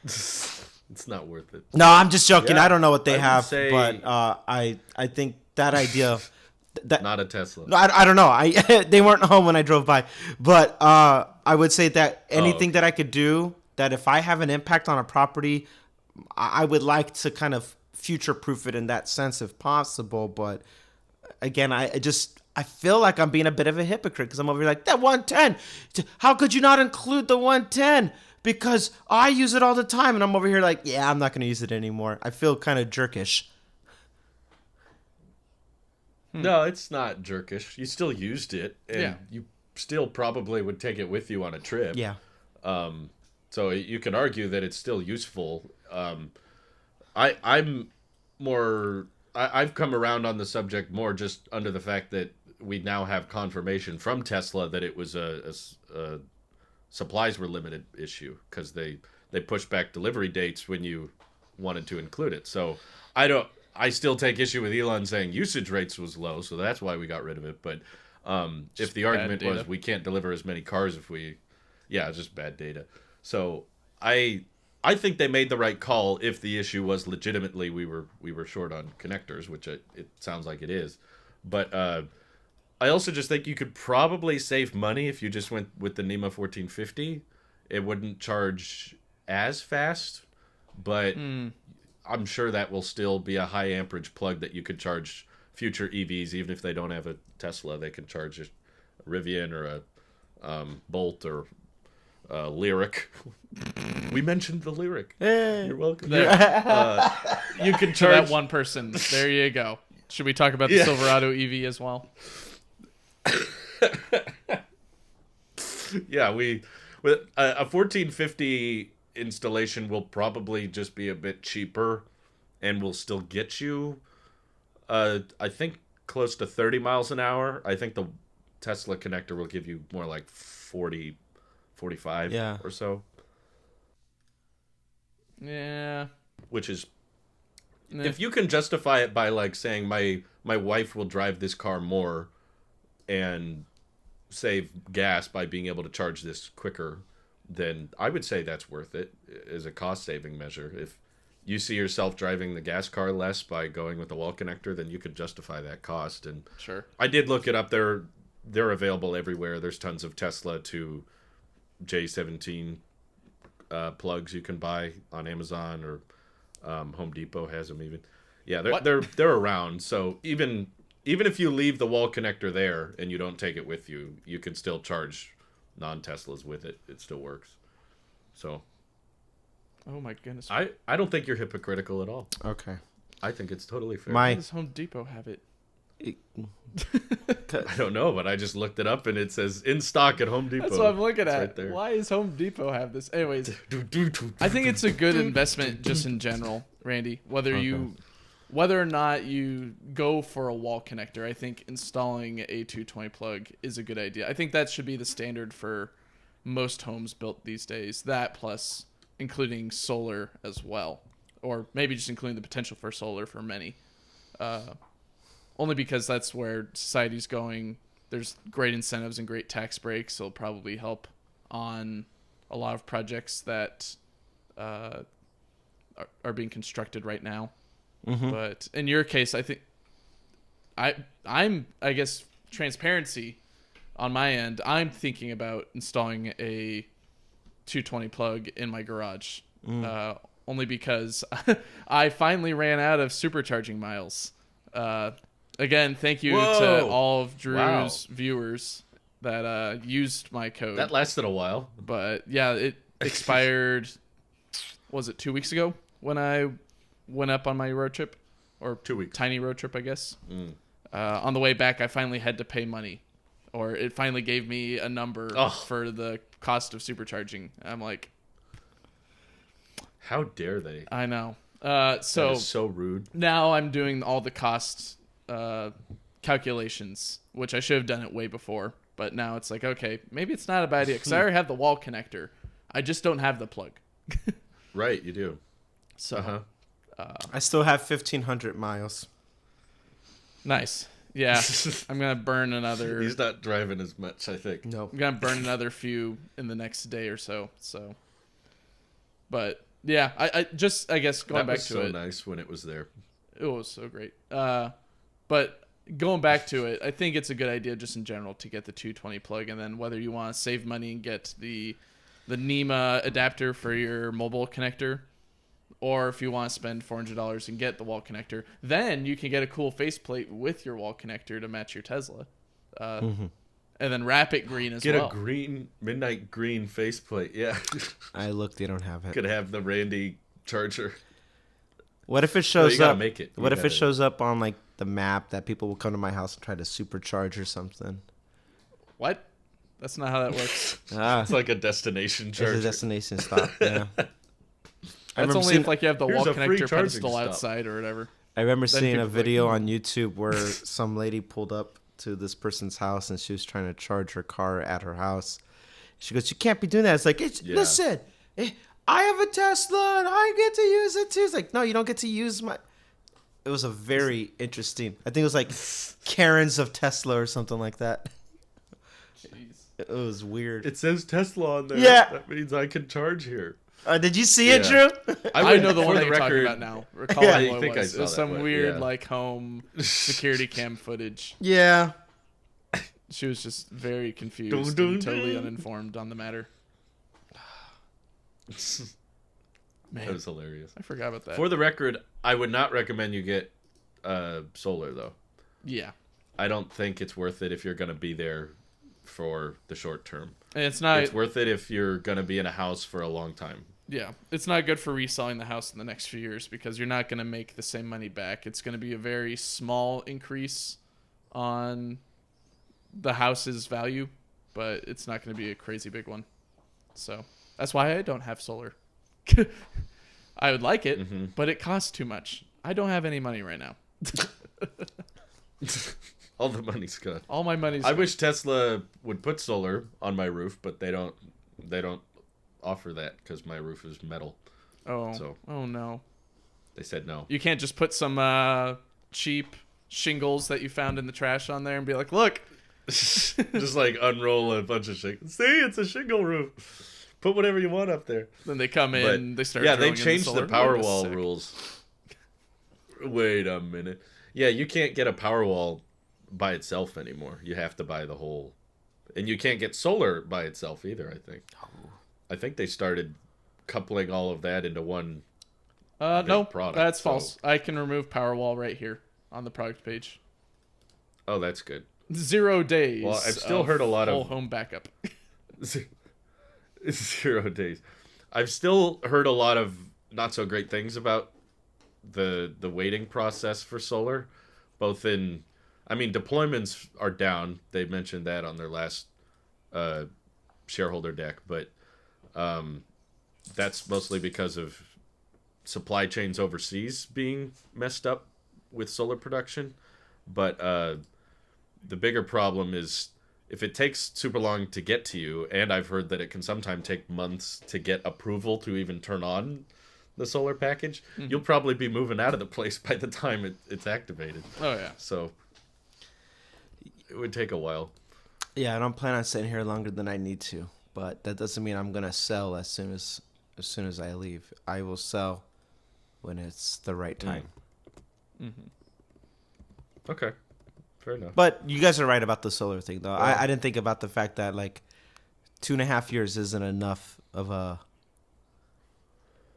It's not worth it. No, I'm just joking. Yeah, I don't know what they have, say, but I think that idea. Not a Tesla. No, I don't know. They weren't home when I drove by, but I would say that anything that I could do, that if I have an impact on a property, I would like to kind of future-proof it in that sense if possible. But again, I feel like I'm being a bit of a hypocrite, because I'm over here like, that 110. How could you not include the 110? Because I use it all the time, and I'm over here like, yeah, I'm not going to use it anymore. I feel kind of jerkish. No, it's not jerkish. You still used it, and you still probably would take it with you on a trip. Yeah. So you can argue that it's still useful. I've come around on the subject more just under the fact that we now have confirmation from Tesla that it was a supplies were limited issue, because they pushed back delivery dates when you wanted to include it. So I still take issue with Elon saying usage rates was low, so that's why we got rid of it. But if the argument was we can't deliver as many cars if it's just bad data. So I think they made the right call if the issue was legitimately we were short on connectors, which it sounds like it is. But I also just think you could probably save money if you just went with the NEMA 1450. It wouldn't charge as fast, but I'm sure that will still be a high amperage plug that you could charge future EVs, even if they don't have a Tesla. They can charge a Rivian or a Bolt or a Lyric. We mentioned the Lyric. Hey. You're welcome. There. You can To charge that one person. There you go. Should we talk about the Silverado EV as well? Yeah, with a 1450 installation will probably just be a bit cheaper, and will still get you I think close to 30 miles an hour. I think the Tesla connector will give you more like 40, 45 or so. Yeah. Which is, if you can justify it by like saying my wife will drive this car more and save gas by being able to charge this quicker, then I would say that's worth it as a cost-saving measure. If you see yourself driving the gas car less by going with the wall connector, then you could justify that cost. And sure, I did look it up. They're available everywhere. There's tons of Tesla to J17 plugs you can buy on Amazon, or Home Depot has them even. Yeah, they're around. So even if you leave the wall connector there and you don't take it with you, you can still charge non-Teslas with it. It still works. So, oh my goodness, I don't think you're hypocritical at all. Okay, I think it's totally fair. Why does Home Depot have it? I don't know, but I just looked it up and it says in stock at Home Depot. That's what I'm looking at. Right there. Why does Home Depot have this? Anyways, I think it's a good investment just in general, Randy. Whether you whether or not you go for a wall connector, I think installing a 220 plug is a good idea. I think that should be the standard for most homes built these days. That plus including solar as well, or maybe just including the potential for solar for many. Only because that's where society's going. There's great incentives and great tax breaks. It'll probably help on a lot of projects that are being constructed right now. Mm-hmm. But in your case, I think I'm I guess transparency on my end. I'm thinking about installing a 220 plug in my garage, only because I finally ran out of supercharging miles. Again, thank you to all of Drew's viewers that used my code. That lasted a while. But yeah, it expired, was it 2 weeks ago when I went up on my road trip? Or 2 weeks. Tiny road trip, I guess. On the way back, I finally had to pay money. Or it finally gave me a number for the cost of supercharging. I'm like... How dare they? I know. That is so rude. Now I'm doing all the cost calculations, which I should have done it way before. But now it's like, okay, maybe it's not a bad idea. Because I already have the wall connector. I just don't have the plug. Right, you do. So... I still have 1,500 miles. Nice. Yeah, I'm going to burn another... He's not driving as much, I think. No. I'm going to burn another few in the next day or so. But, yeah, I guess, going back to it... That was so nice when it was there. It was so great. But going back to it, I think it's a good idea just in general to get the 220 plug. And then whether you want to save money and get the NEMA adapter for your mobile connector, or if you want to spend $400 and get the wall connector, then you can get a cool faceplate with your wall connector to match your Tesla. And then wrap it green as well. Get a green, midnight green faceplate, yeah. I looked, they don't have it. Could have the Randy charger. What if it shows up? Make it. What if it shows up on like the map that people will come to my house and try to supercharge or something? What? That's not how that works. It's like a destination charger. It's a destination stop, yeah. That's only if like you have the wall Here's a free connector charging pedestal stop. outside or whatever. I remember Then seeing a people video on YouTube where some lady pulled up to this person's house and she was trying to charge her car at her house. She goes, "You can't be doing that." It's like, listen, I have a Tesla and I get to use it too. It's like, no, you don't get to use my... It was a very interesting... I think it was like Karens of Tesla or something like that. Jeez. It was weird. It says Tesla on there. Yeah. That means I can charge here. Did you see it, Drew? I know the one that you're talking about now. Recall Yeah, what I think it I was. saw It was that some one, weird yeah. like home security cam footage. Yeah. She was just very confused Dun, dun, and totally dun. uninformed on the matter. Man, That was hilarious. I forgot about that. For the record, I would not recommend you get solar, though. Yeah. I don't think it's worth it if you're going to be there for the short term. And it's not... It's worth it if you're going to be in a house for a long time. Yeah, it's not good for reselling the house in the next few years because you're not going to make the same money back. It's going to be a very small increase on the house's value, but it's not going to be a crazy big one. So that's why I don't have solar. I would like it, but it costs too much. I don't have any money right now. All the money's gone. All my money's I gone. wish Tesla would put solar on my roof, but they don't offer that because my roof is metal. Oh no. They said no. You can't just put some cheap shingles that you found in the trash on there and be like, look. Just like unroll a bunch of shingles. See, it's a shingle roof. Put whatever you want up there. Then they come in, they start yeah, they drilling in changed solar. the Wait a Powerwall sec. rules. Wait a minute. Yeah, you can't get a Powerwall by itself anymore. You have to buy the whole... And you can't get solar by itself either, I think. I think they started coupling all of that into one No, product, that's so- false. I can remove Powerwall right here on the product page. Oh, that's good. 0 days. Well, I've still of heard a lot of- full home backup. 0 days. I've still heard a lot of not so great things about the waiting process for solar, both in... I mean, deployments are down. They mentioned that on their last shareholder deck, but that's mostly because of supply chains overseas being messed up with solar production, but the bigger problem is if it takes super long to get to you, and I've heard that it can sometimes take months to get approval to even turn on the solar package, you'll probably be moving out of the place by the time it's activated. Oh yeah. So it would take a while. Yeah, I don't plan on sitting here longer than I need to, but that doesn't mean I'm gonna sell as soon as I leave. I will sell when it's the right time. Okay, fair enough. But you guys are right about the solar thing, though. I didn't think about the fact that like 2.5 years isn't enough of a.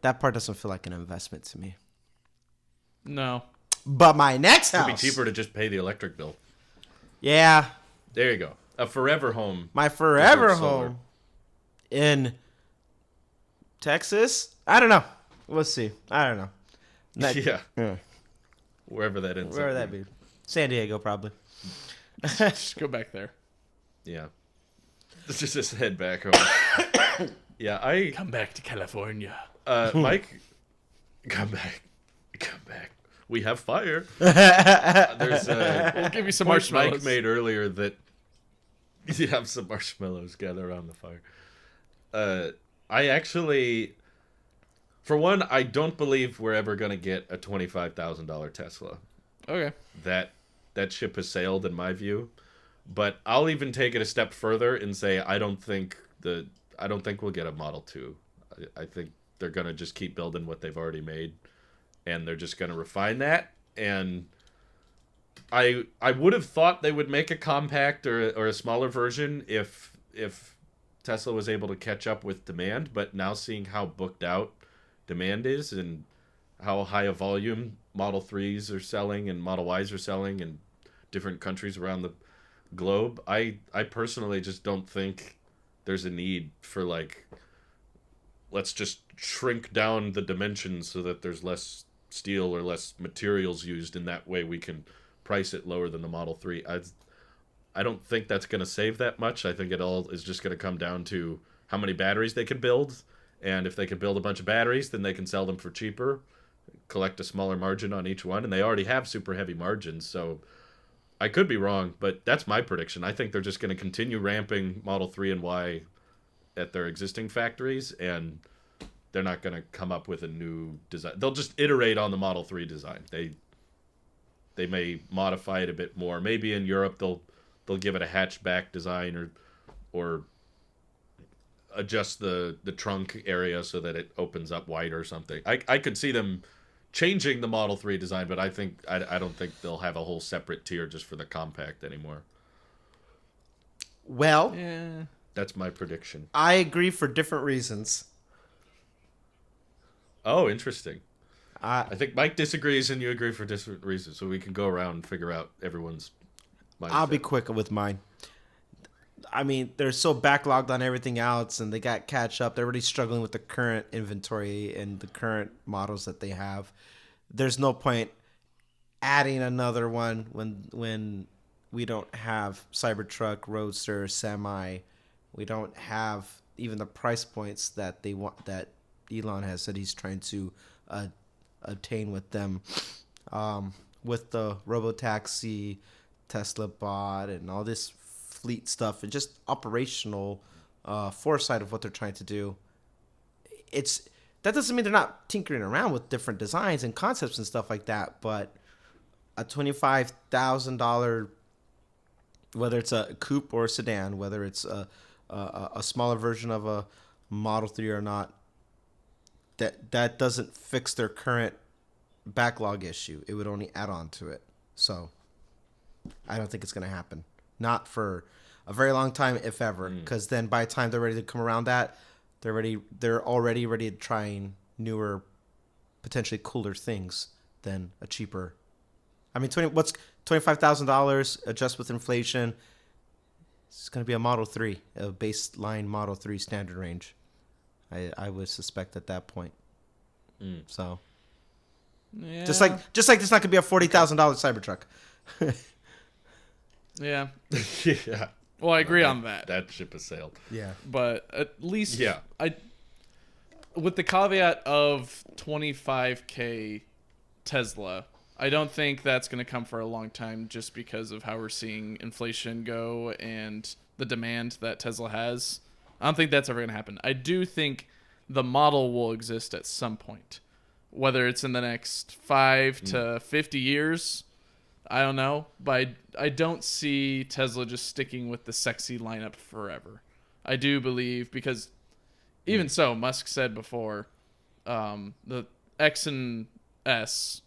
That part doesn't feel like an investment to me. No. But my next house It'd be cheaper to just pay the electric bill. Yeah, There you go. A forever home. my forever deserves solar. home in Texas. I don't know. We'll see. I don't know. That- Yeah, yeah. wherever that ends Where up would that being. be? San Diego, probably. Just go back there. Yeah. Let's just head back home. Yeah, Come back to California. Mike, come back. We have fire. There's We'll give you some point marshmallows. Mike made earlier that you have some marshmallows gather around the fire. I actually, for one, I don't believe we're ever gonna get a $25,000 Tesla. Okay. That ship has sailed in my view. But I'll even take it a step further and say I don't think we'll get a Model 2. I think they're gonna just keep building what they've already made, and they're just gonna refine that. And I would have thought they would make a compact or a smaller version if Tesla was able to catch up with demand. But now seeing how booked out demand is and how high a volume Model 3s are selling and Model Ys are selling in different countries around the globe, I personally just don't think there's a need for like, let's just shrink down the dimensions so that there's less steel or less materials used, and that way we can price it lower than the Model 3. I don't think that's going to save that much. I think it all is just going to come down to how many batteries they can build, and if they can build a bunch of batteries, then they can sell them for cheaper, collect a smaller margin on each one, and they already have super heavy margins, so I could be wrong, but that's my prediction. I think they're just going to continue ramping Model 3 and Y at their existing factories, and they're not going to come up with a new design. They'll just iterate on the Model 3 design. They may modify it a bit more. Maybe in Europe they'll give it a hatchback design or adjust the trunk area so that it opens up wider or something. I could see them changing the Model 3 design, but I don't think they'll have a whole separate tier just for the compact anymore. Well, Yeah. That's my prediction. I agree for different reasons. Oh, interesting. I I think Mike disagrees and you agree for different reasons, so we can go around and figure out everyone's mindset. I'll be quick with mine. I mean, they're so backlogged on everything else, and they got catch up. They're already struggling with the current inventory and the current models that they have. There's no point adding another one when we don't have Cybertruck, Roadster, Semi. We don't have even the price points that they want, that Elon has said he's trying to obtain with them, with the Robotaxi, Tesla bot, and all this fleet stuff, and just operational foresight of what they're trying to do. That doesn't mean they're not tinkering around with different designs and concepts and stuff like that, but a $25,000, whether it's a coupe or a sedan, whether it's a smaller version of a Model 3 or not, that doesn't fix their current backlog issue. It would only add on to it. So I don't think it's going to happen. Not for a very long time, if ever, because then by the time they're ready to come around that, they're already ready to trying newer, potentially cooler things than a cheaper. I mean, what's $25,000 adjust with inflation? It's going to be a Model 3, a baseline Model 3 standard range. I would suspect at that point. So Yeah. just like there's not going to be a $40,000 Cybertruck. Yeah. Yeah. Well, I agree on that. That ship has sailed. Yeah. But at least Yeah. with the caveat of 25K Tesla, I don't think that's going to come for a long time just because of how we're seeing inflation go and the demand that Tesla has. I don't think that's ever going to happen. I do think the model will exist at some point. Whether it's in the next 5 to 50 years, I don't know. But I don't see Tesla just sticking with the sexy lineup forever. I do believe, because even so, Musk said before, the X and S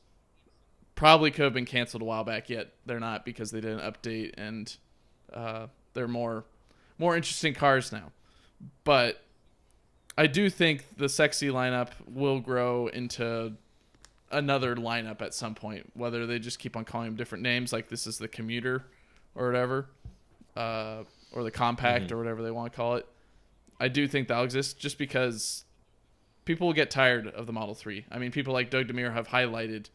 probably could have been canceled a while back, yet they're not because they didn't update, and they're more interesting cars now. But I do think the sexy lineup will grow into another lineup at some point, whether they just keep on calling them different names, like this is the commuter or whatever, or the compact or whatever they want to call it. I do think that'll exist just because people will get tired of the Model 3. I mean, people like Doug DeMere have highlighted,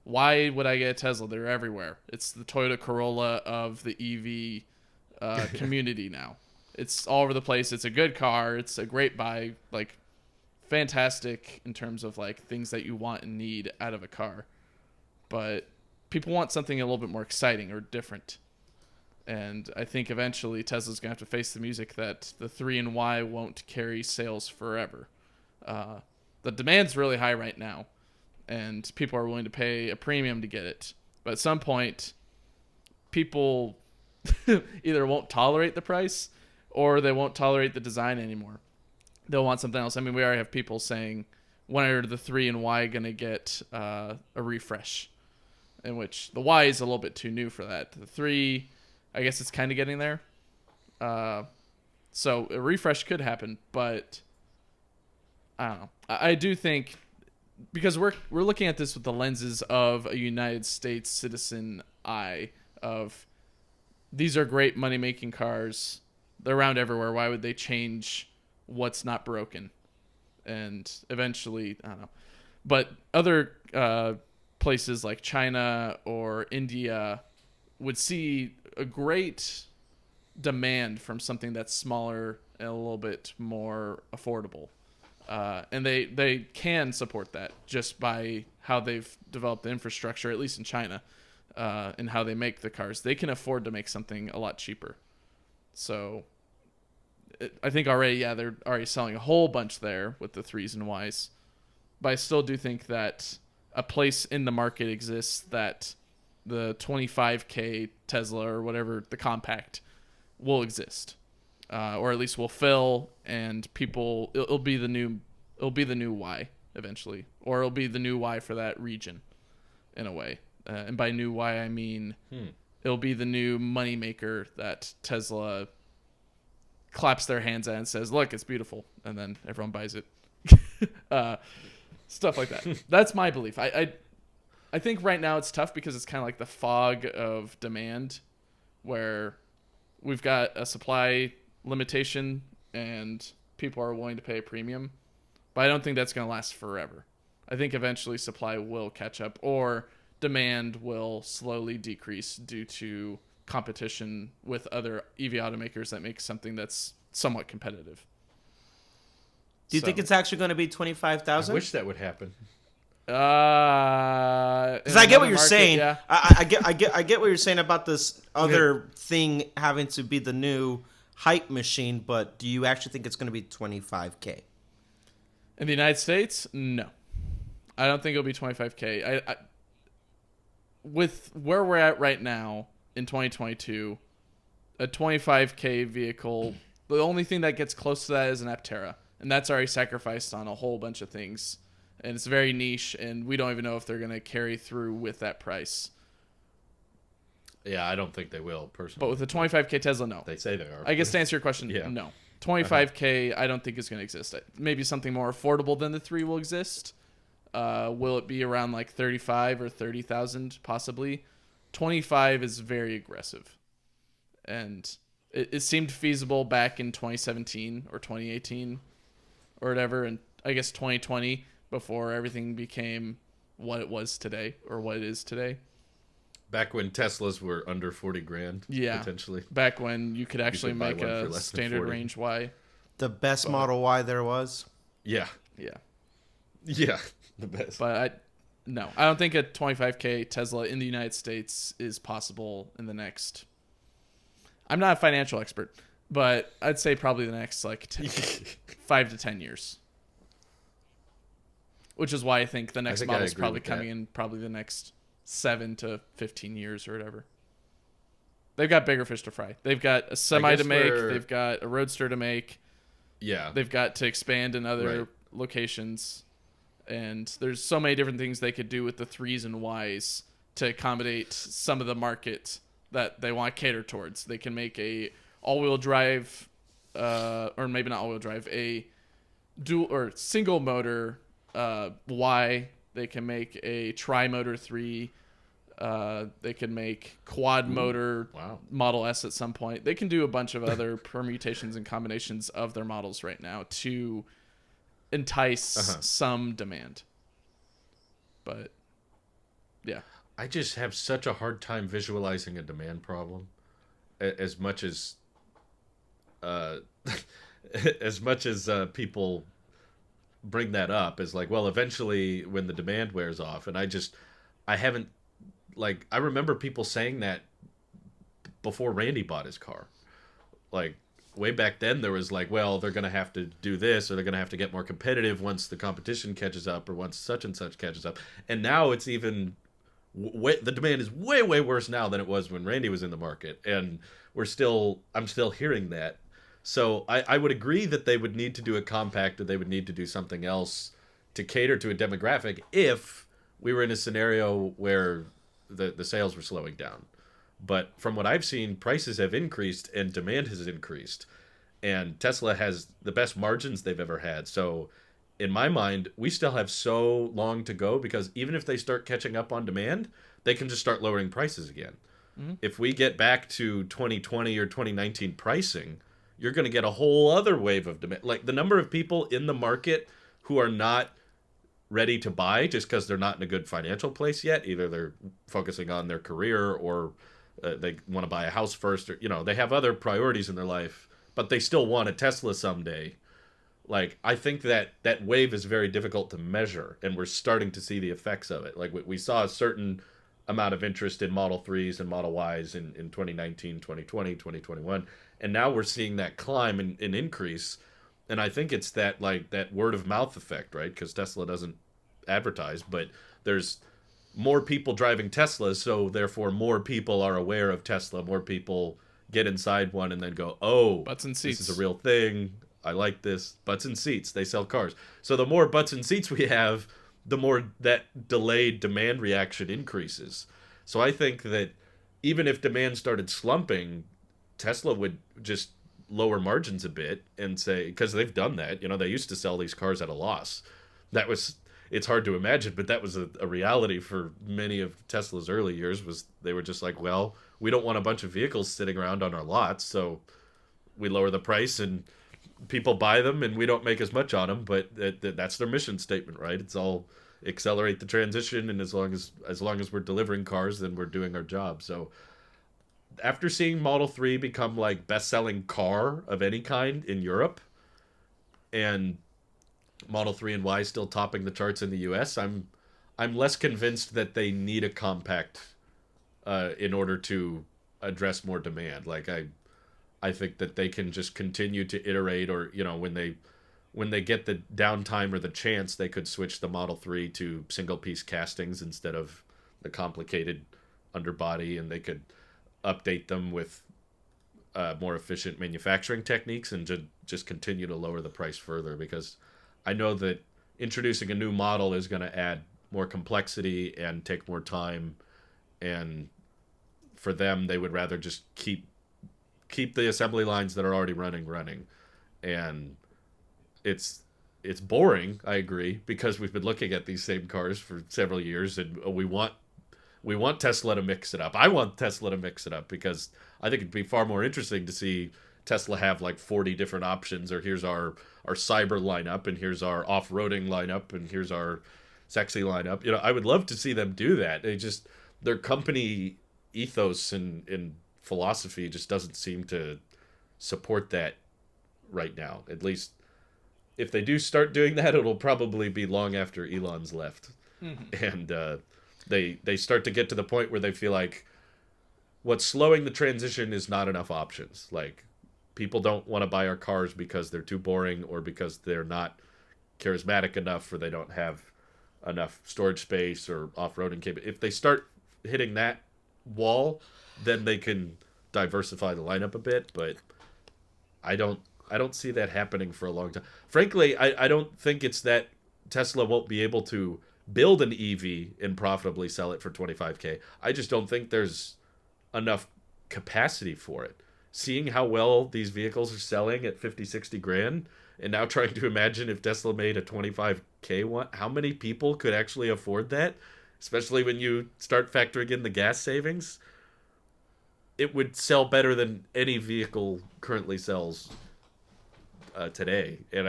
why would I get a Tesla? They're everywhere. It's the Toyota Corolla of the EV community now. It's all over the place. It's a good car. It's a great buy. Like, fantastic in terms of like things that you want and need out of a car. But people want something a little bit more exciting or different. And I think eventually Tesla's going to have to face the music that the 3 and Y won't carry sales forever. The demand's really high right now, and people are willing to pay a premium to get it. But at some point, people either won't tolerate the price or they won't tolerate the design anymore. They'll want something else. I mean, we already have people saying, when are the 3 and Y going to get a refresh? In which the Y is a little bit too new for that. The 3... I guess it's kind of getting there. So a refresh could happen, but I don't know. I do think, because we're looking at this with the lenses of a United States citizen eye of, these are great money-making cars. They're around everywhere. Why would they change what's not broken? And eventually, I don't know. But other places like China or India would see a great demand from something that's smaller and a little bit more affordable. And they can support that just by how they've developed the infrastructure, at least in China, and how they make the cars. They can afford to make something a lot cheaper. So I think already, they're already selling a whole bunch there with the 3s and Ys. But I still do think that a place in the market exists that the 25K Tesla or whatever, the compact, will exist, or at least will fill, and people, it'll be the new Y eventually, or it'll be the new Y for that region, in a way. And by new Y, I mean it'll be the new moneymaker that Tesla claps their hands at and says, "Look, it's beautiful," and then everyone buys it. Stuff like that. That's my belief. I think right now it's tough because it's kind of like the fog of demand, where we've got a supply limitation and people are willing to pay a premium. But I don't think that's going to last forever. I think eventually supply will catch up, or demand will slowly decrease due to competition with other EV automakers that make something that's somewhat competitive. Do you think it's actually going to be 25,000? I wish that would happen. Because I get what you're saying. Yeah. I get what you're saying about this other thing having to be the new hype machine, but do you actually think it's going to be 25K? In the United States, no. I don't think it'll be 25K. I with where we're at right now in 2022, a 25K vehicle, the only thing that gets close to that is an Aptera, and that's already sacrificed on a whole bunch of things. And it's very niche, and we don't even know if they're going to carry through with that price. Yeah, I don't think they will, personally. But with a 25K Tesla, no. They say they are. I guess to answer your question, Yeah. no. 25K, I don't think is going to exist. Maybe something more affordable than the 3 will exist. Will it be around like 35 or 30,000 possibly? 25 is very aggressive. And it seemed feasible back in 2017 or 2018 or whatever, and I guess 2020, before everything became what it was today, or what it is today. Back when Teslas were under 40 grand, potentially. Back when you could actually buy make one for a less than standard 40. range Y. The best Model Y there was? Yeah. Yeah. Yeah, the best. But No, I don't think a 25K Tesla in the United States is possible in the next. I'm not a financial expert, but I'd say probably the next 5 to 10 years. Which is why I think the next model is probably coming in probably the next 7 to 15 years or whatever. They've got bigger fish to fry. They've got a semi to make. They've got a Roadster to make. Yeah. They've got to expand in other locations. And there's so many different things they could do with the 3s and Ys to accommodate some of the market that they want to cater towards. They can make a all-wheel drive, or maybe not all-wheel drive, a dual or single motor Y. They can make a tri-motor 3. They can make quad motor Model S at some point. They can do a bunch of other permutations and combinations of their models right now to entice some demand. But yeah, I just have such a hard time visualizing a demand problem, as much as people bring that up as like, well, eventually when the demand wears off. And I haven't, like, I remember people saying that before Randy bought his car. Like, way back then there was like, well, they're going to have to do this, or they're going to have to get more competitive once the competition catches up, or once such and such catches up. And now it's even the demand is way worse now than it was when Randy was in the market. And I'm still hearing that. So I would agree that they would need to do a compact, or they would need to do something else to cater to a demographic if we were in a scenario where the sales were slowing down. But from what I've seen, prices have increased and demand has increased. And Tesla has the best margins they've ever had. So in my mind, we still have so long to go, because even if they start catching up on demand, they can just start lowering prices again. Mm-hmm. If we get back to 2020 or 2019 pricing, you're going to get a whole other wave of demand. Like, the number of people in the market who are not ready to buy just because they're not in a good financial place yet. Either they're focusing on their career, or they want to buy a house first, or, they have other priorities in their life, but they still want a Tesla someday. Like, I think that wave is very difficult to measure, and we're starting to see the effects of it. Like, we saw a certain amount of interest in Model 3s and Model Ys in 2019, 2020, 2021. And now we're seeing that climb and increase. And I think it's that word of mouth effect, right? Because Tesla doesn't advertise, but there's more people driving Teslas, so therefore more people are aware of Tesla. More people get inside one and then go, oh, butts and seats. This is a real thing. I like this. Butts and seats. They sell cars. So the more butts and seats we have, the more that delayed demand reaction increases. So I think that even if demand started slumping, Tesla would just lower margins a bit and say, because they've done that, they used to sell these cars at a loss. It's hard to imagine, but that was a reality for many of Tesla's early years. Was they were just like, well, we don't want a bunch of vehicles sitting around on our lots, so we lower the price and people buy them, and we don't make as much on them, but that's their mission statement, right? It's all accelerate the transition, and as long as we're delivering cars, then we're doing our job. So after seeing Model 3 become like best-selling car of any kind in Europe, and Model 3 and Y still topping the charts in the US, I'm less convinced that they need a compact in order to address more demand. Like, I think that they can just continue to iterate, or when they get the downtime or the chance, they could switch the Model 3 to single piece castings instead of the complicated underbody, and they could update them with more efficient manufacturing techniques and just continue to lower the price further, because I know that introducing a new model is going to add more complexity and take more time, and for them, they would rather just keep the assembly lines that are already running. And it's boring, I agree, because we've been looking at these same cars for several years, and we want Tesla to mix it up. I want Tesla to mix it up, because I think it'd be far more interesting to see Tesla have like 40 different options, or here's our cyber lineup, and here's our off-roading lineup, and here's our sexy lineup. I would love to see them do that. Their company ethos and philosophy just doesn't seem to support that right now. At least if they do start doing that, it'll probably be long after Elon's left. and they start to get to the point where they feel like what's slowing the transition is not enough options. Like, people don't want to buy our cars because they're too boring or because they're not charismatic enough or they don't have enough storage space or off-roading capability. If they start hitting that wall, then they can diversify the lineup a bit, but I don't see that happening for a long time. Frankly, I don't think it's that Tesla won't be able to build an EV and profitably sell it for $25K. I just don't think there's enough capacity for it. Seeing how well these vehicles are selling at 50, 60 grand, and now trying to imagine if Tesla made a 25K one, how many people could actually afford that? Especially when you start factoring in the gas savings. It would sell better than any vehicle currently sells today. And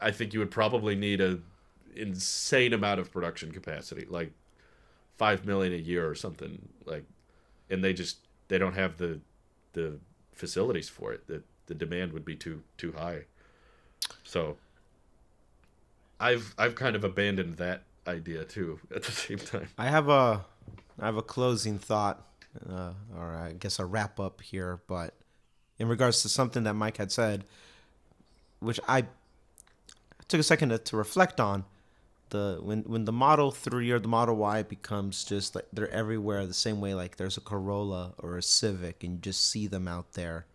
I think you would probably need a insane amount of production capacity, like 5 million a year or something. Like, and they don't have the facilities for it. The demand would be too high. So I've kind of abandoned that idea too at the same time. I have a closing thought, or I guess a wrap up here, but in regards to something that Mike had said, which I took a second to reflect on, when the Model 3 or the Model Y becomes just like they're everywhere the same way, like there's a Corolla or a Civic and you just see them out there.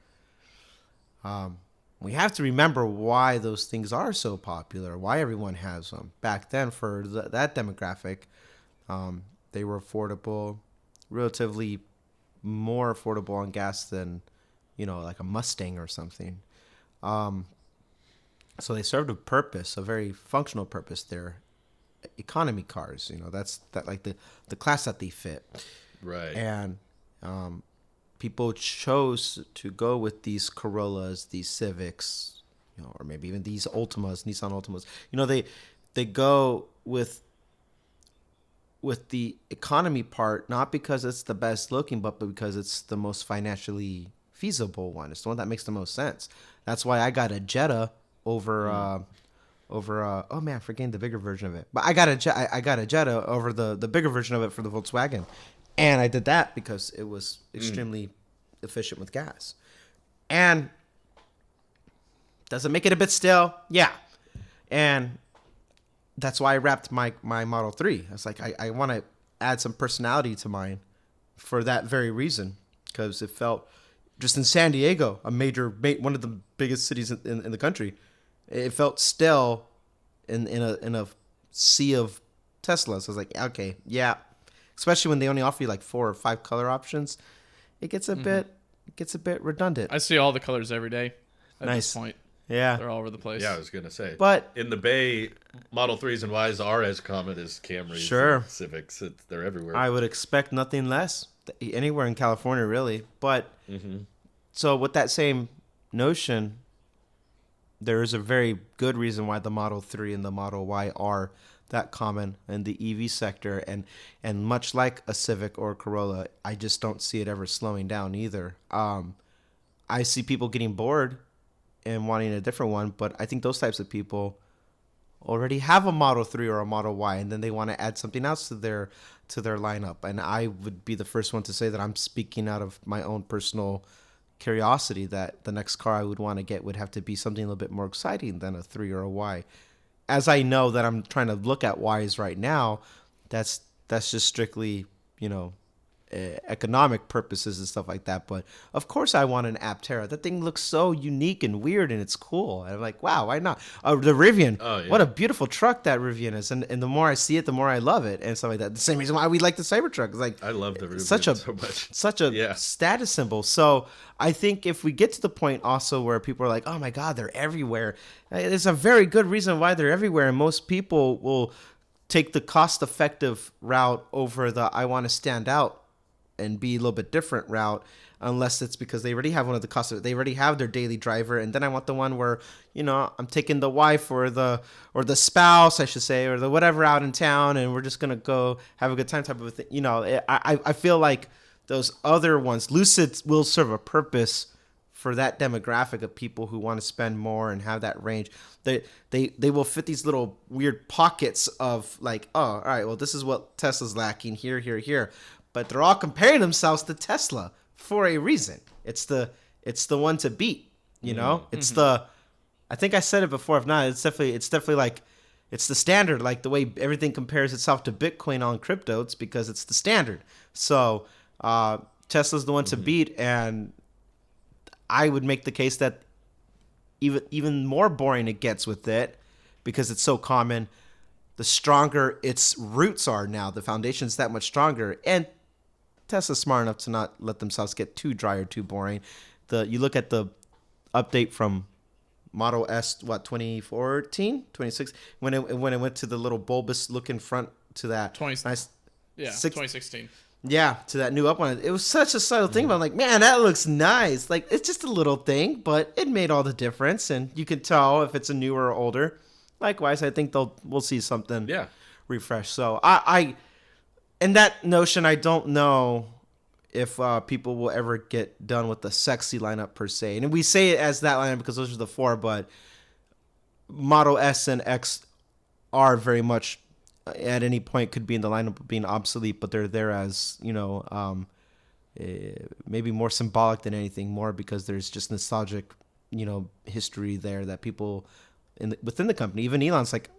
We have to remember why those things are so popular, why everyone has them. Back then, for that demographic, they were affordable, relatively more affordable on gas than, like a Mustang or something. So they served a purpose, a very functional purpose. They're economy cars, that's like the class that they fit. Right. And people chose to go with these Corollas, these Civics, or maybe even these Ultimas, Nissan Ultimas. They go with the economy part, not because it's the best looking, but because it's the most financially feasible one. It's the one that makes the most sense. That's why I got a Jetta over oh man, I'm forgetting the bigger version of it. But I got a Jetta over the bigger version of it for the Volkswagen. And I did that because it was extremely efficient with gas. And does it make it a bit stale? Yeah. And that's why I wrapped my Model 3. I was like, I want to add some personality to mine for that very reason. Because it felt, just in San Diego, one of the biggest cities in the country, it felt stale in a sea of Teslas. I was like, okay, yeah. Especially when they only offer you like 4 or 5 color options, it gets a bit redundant. I see all the colors every day at this point. Yeah. They're all over the place. Yeah, I was going to say. But in the Bay, Model 3s and Ys are as common as Camrys and Civics. They're everywhere. I would expect nothing less anywhere in California, really. But so with that same notion, there is a very good reason why the Model 3 and the Model Y are that common in the EV sector, and much like a Civic or a Corolla, I just don't see it ever slowing down either. I see people getting bored and wanting a different one, but I think those types of people already have a Model 3 or a Model Y, and then they want to add something else to their lineup. And I would be the first one to say that I'm speaking out of my own personal curiosity that the next car I would want to get would have to be something a little bit more exciting than a 3 or a Y. As I know that I'm trying to look at Ys right now, that's just strictly, economic purposes and stuff like that. But of course I want an Aptera. That thing looks so unique and weird, and it's cool. And I'm like, wow, why not? The Rivian. Oh, yeah. What a beautiful truck that Rivian is. And the more I see it, the more I love it and stuff like that. The same reason why we like the Cybertruck. It's like, I love the Rivian so much. Such a status symbol. So I think if we get to the point also where people are like, oh my God, they're everywhere. There's a very good reason why they're everywhere. And most people will take the cost-effective route over the I want to stand out and be a little bit different route, unless it's because they already have one of the costs. They already have their daily driver, and then I want the one where, I'm taking the wife or the spouse, I should say, or the whatever out in town, and we're just gonna go have a good time type of a thing. I feel like those other ones, Lucid will serve a purpose for that demographic of people who want to spend more and have that range. They will fit these little weird pockets of like, oh, all right, well, this is what Tesla's lacking here, here, here. But they're all comparing themselves to Tesla for a reason. It's the one to beat, you know? It's I think I said it before. If not, it's definitely like, it's the standard, like the way everything compares itself to Bitcoin on crypto. It's because it's the standard. So Tesla's the one to beat, and I would make the case that even more boring it gets with it, because it's so common, the stronger its roots are now. The foundation's that much stronger, and Tesla's smart enough to not let themselves get too dry or too boring. You look at the update from Model S, 2014, 2016, when it went to the little bulbous looking front to that 2016. Yeah, to that new up one. It was such a subtle thing, but I'm like, man, that looks nice. Like, it's just a little thing, but it made all the difference, and you can tell if it's a newer or older. Likewise, I think we'll see something refreshed. So and that notion, I don't know if people will ever get done with the sexy lineup per se. And we say it as that lineup because those are the four, but Model S and X are very much at any point could be in the lineup of being obsolete, but they're there as, maybe more symbolic than anything, more because there's just nostalgic, history there that people within the company, even Elon's like,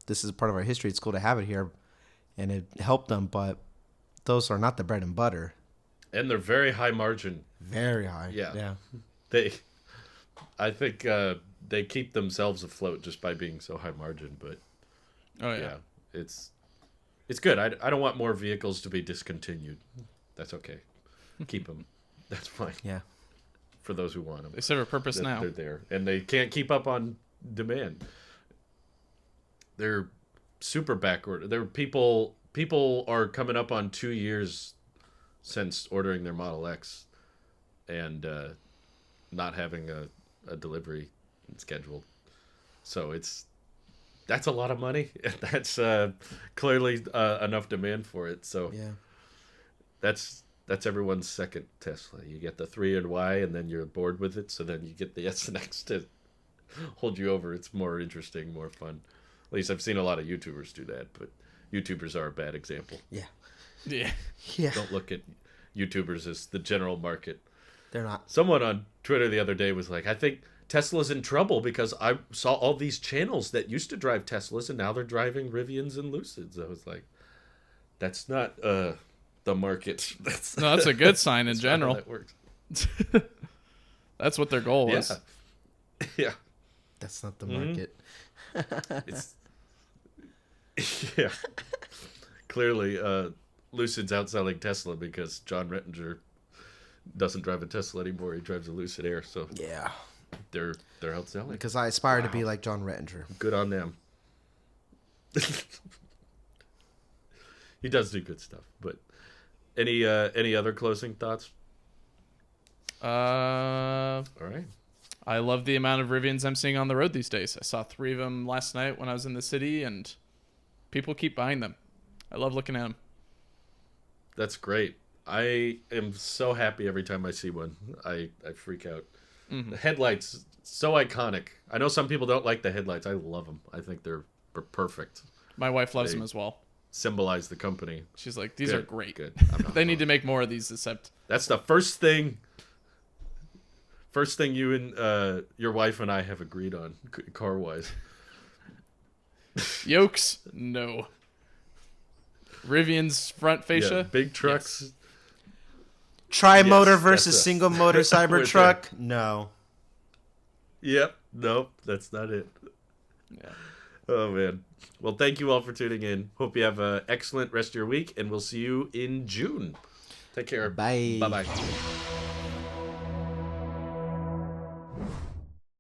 this is part of our history. It's cool to have it here, and it helped them, but those are not the bread and butter. And they're very high margin. Very high. Yeah. I think they keep themselves afloat just by being so high margin, but it's good. I don't want more vehicles to be discontinued. That's okay. Keep them. That's fine. Yeah. For those who want them. They serve a purpose now. They're there. And they can't keep up on demand. They're super backward. People are coming up on 2 years since ordering their Model X and not having a delivery scheduled. So that's a lot of money. That's clearly enough demand for it. So that's everyone's second Tesla. You get the 3 and Y, and then you're bored with it. So then you get the S and X to hold you over. It's more interesting, more fun. At least I've seen a lot of YouTubers do that, but YouTubers are a bad example. Yeah. Don't look at YouTubers as the general market. They're not. Someone on Twitter the other day was like, I think Tesla's in trouble because I saw all these channels that used to drive Teslas and now they're driving Rivians and Lucids. I was like, that's not the market. That's a good sign in general. That works. That's what their goal was. Yeah. That's not the market. Yeah. Clearly, Lucid's outselling Tesla because John Rettinger doesn't drive a Tesla anymore. He drives a Lucid Air, so yeah, they're outselling. Because I aspire to be like John Rettinger. Good on them. He does do good stuff, but any other closing thoughts? All right. I love the amount of Rivians I'm seeing on the road these days. I saw 3 of them last night when I was in the city, and people keep buying them. I love looking at them. That's great. I am so happy every time I see one. I freak out. The headlights, so iconic. I know some people don't like the headlights. I love them. I think they're perfect. My wife loves them as well. Symbolize the company. She's like, these are great. Good. They need to make more of these, except... That's the first thing you and your wife and I have agreed on, car-wise. Yokes? No. Rivian's front fascia? Yeah, big trucks. Yes. Tri-motor versus single-motor Cybertruck? No. Yep. Nope. That's not it. Yeah. Oh, man. Well, thank you all for tuning in. Hope you have an excellent rest of your week, and we'll see you in June. Take care. Bye. Bye-bye.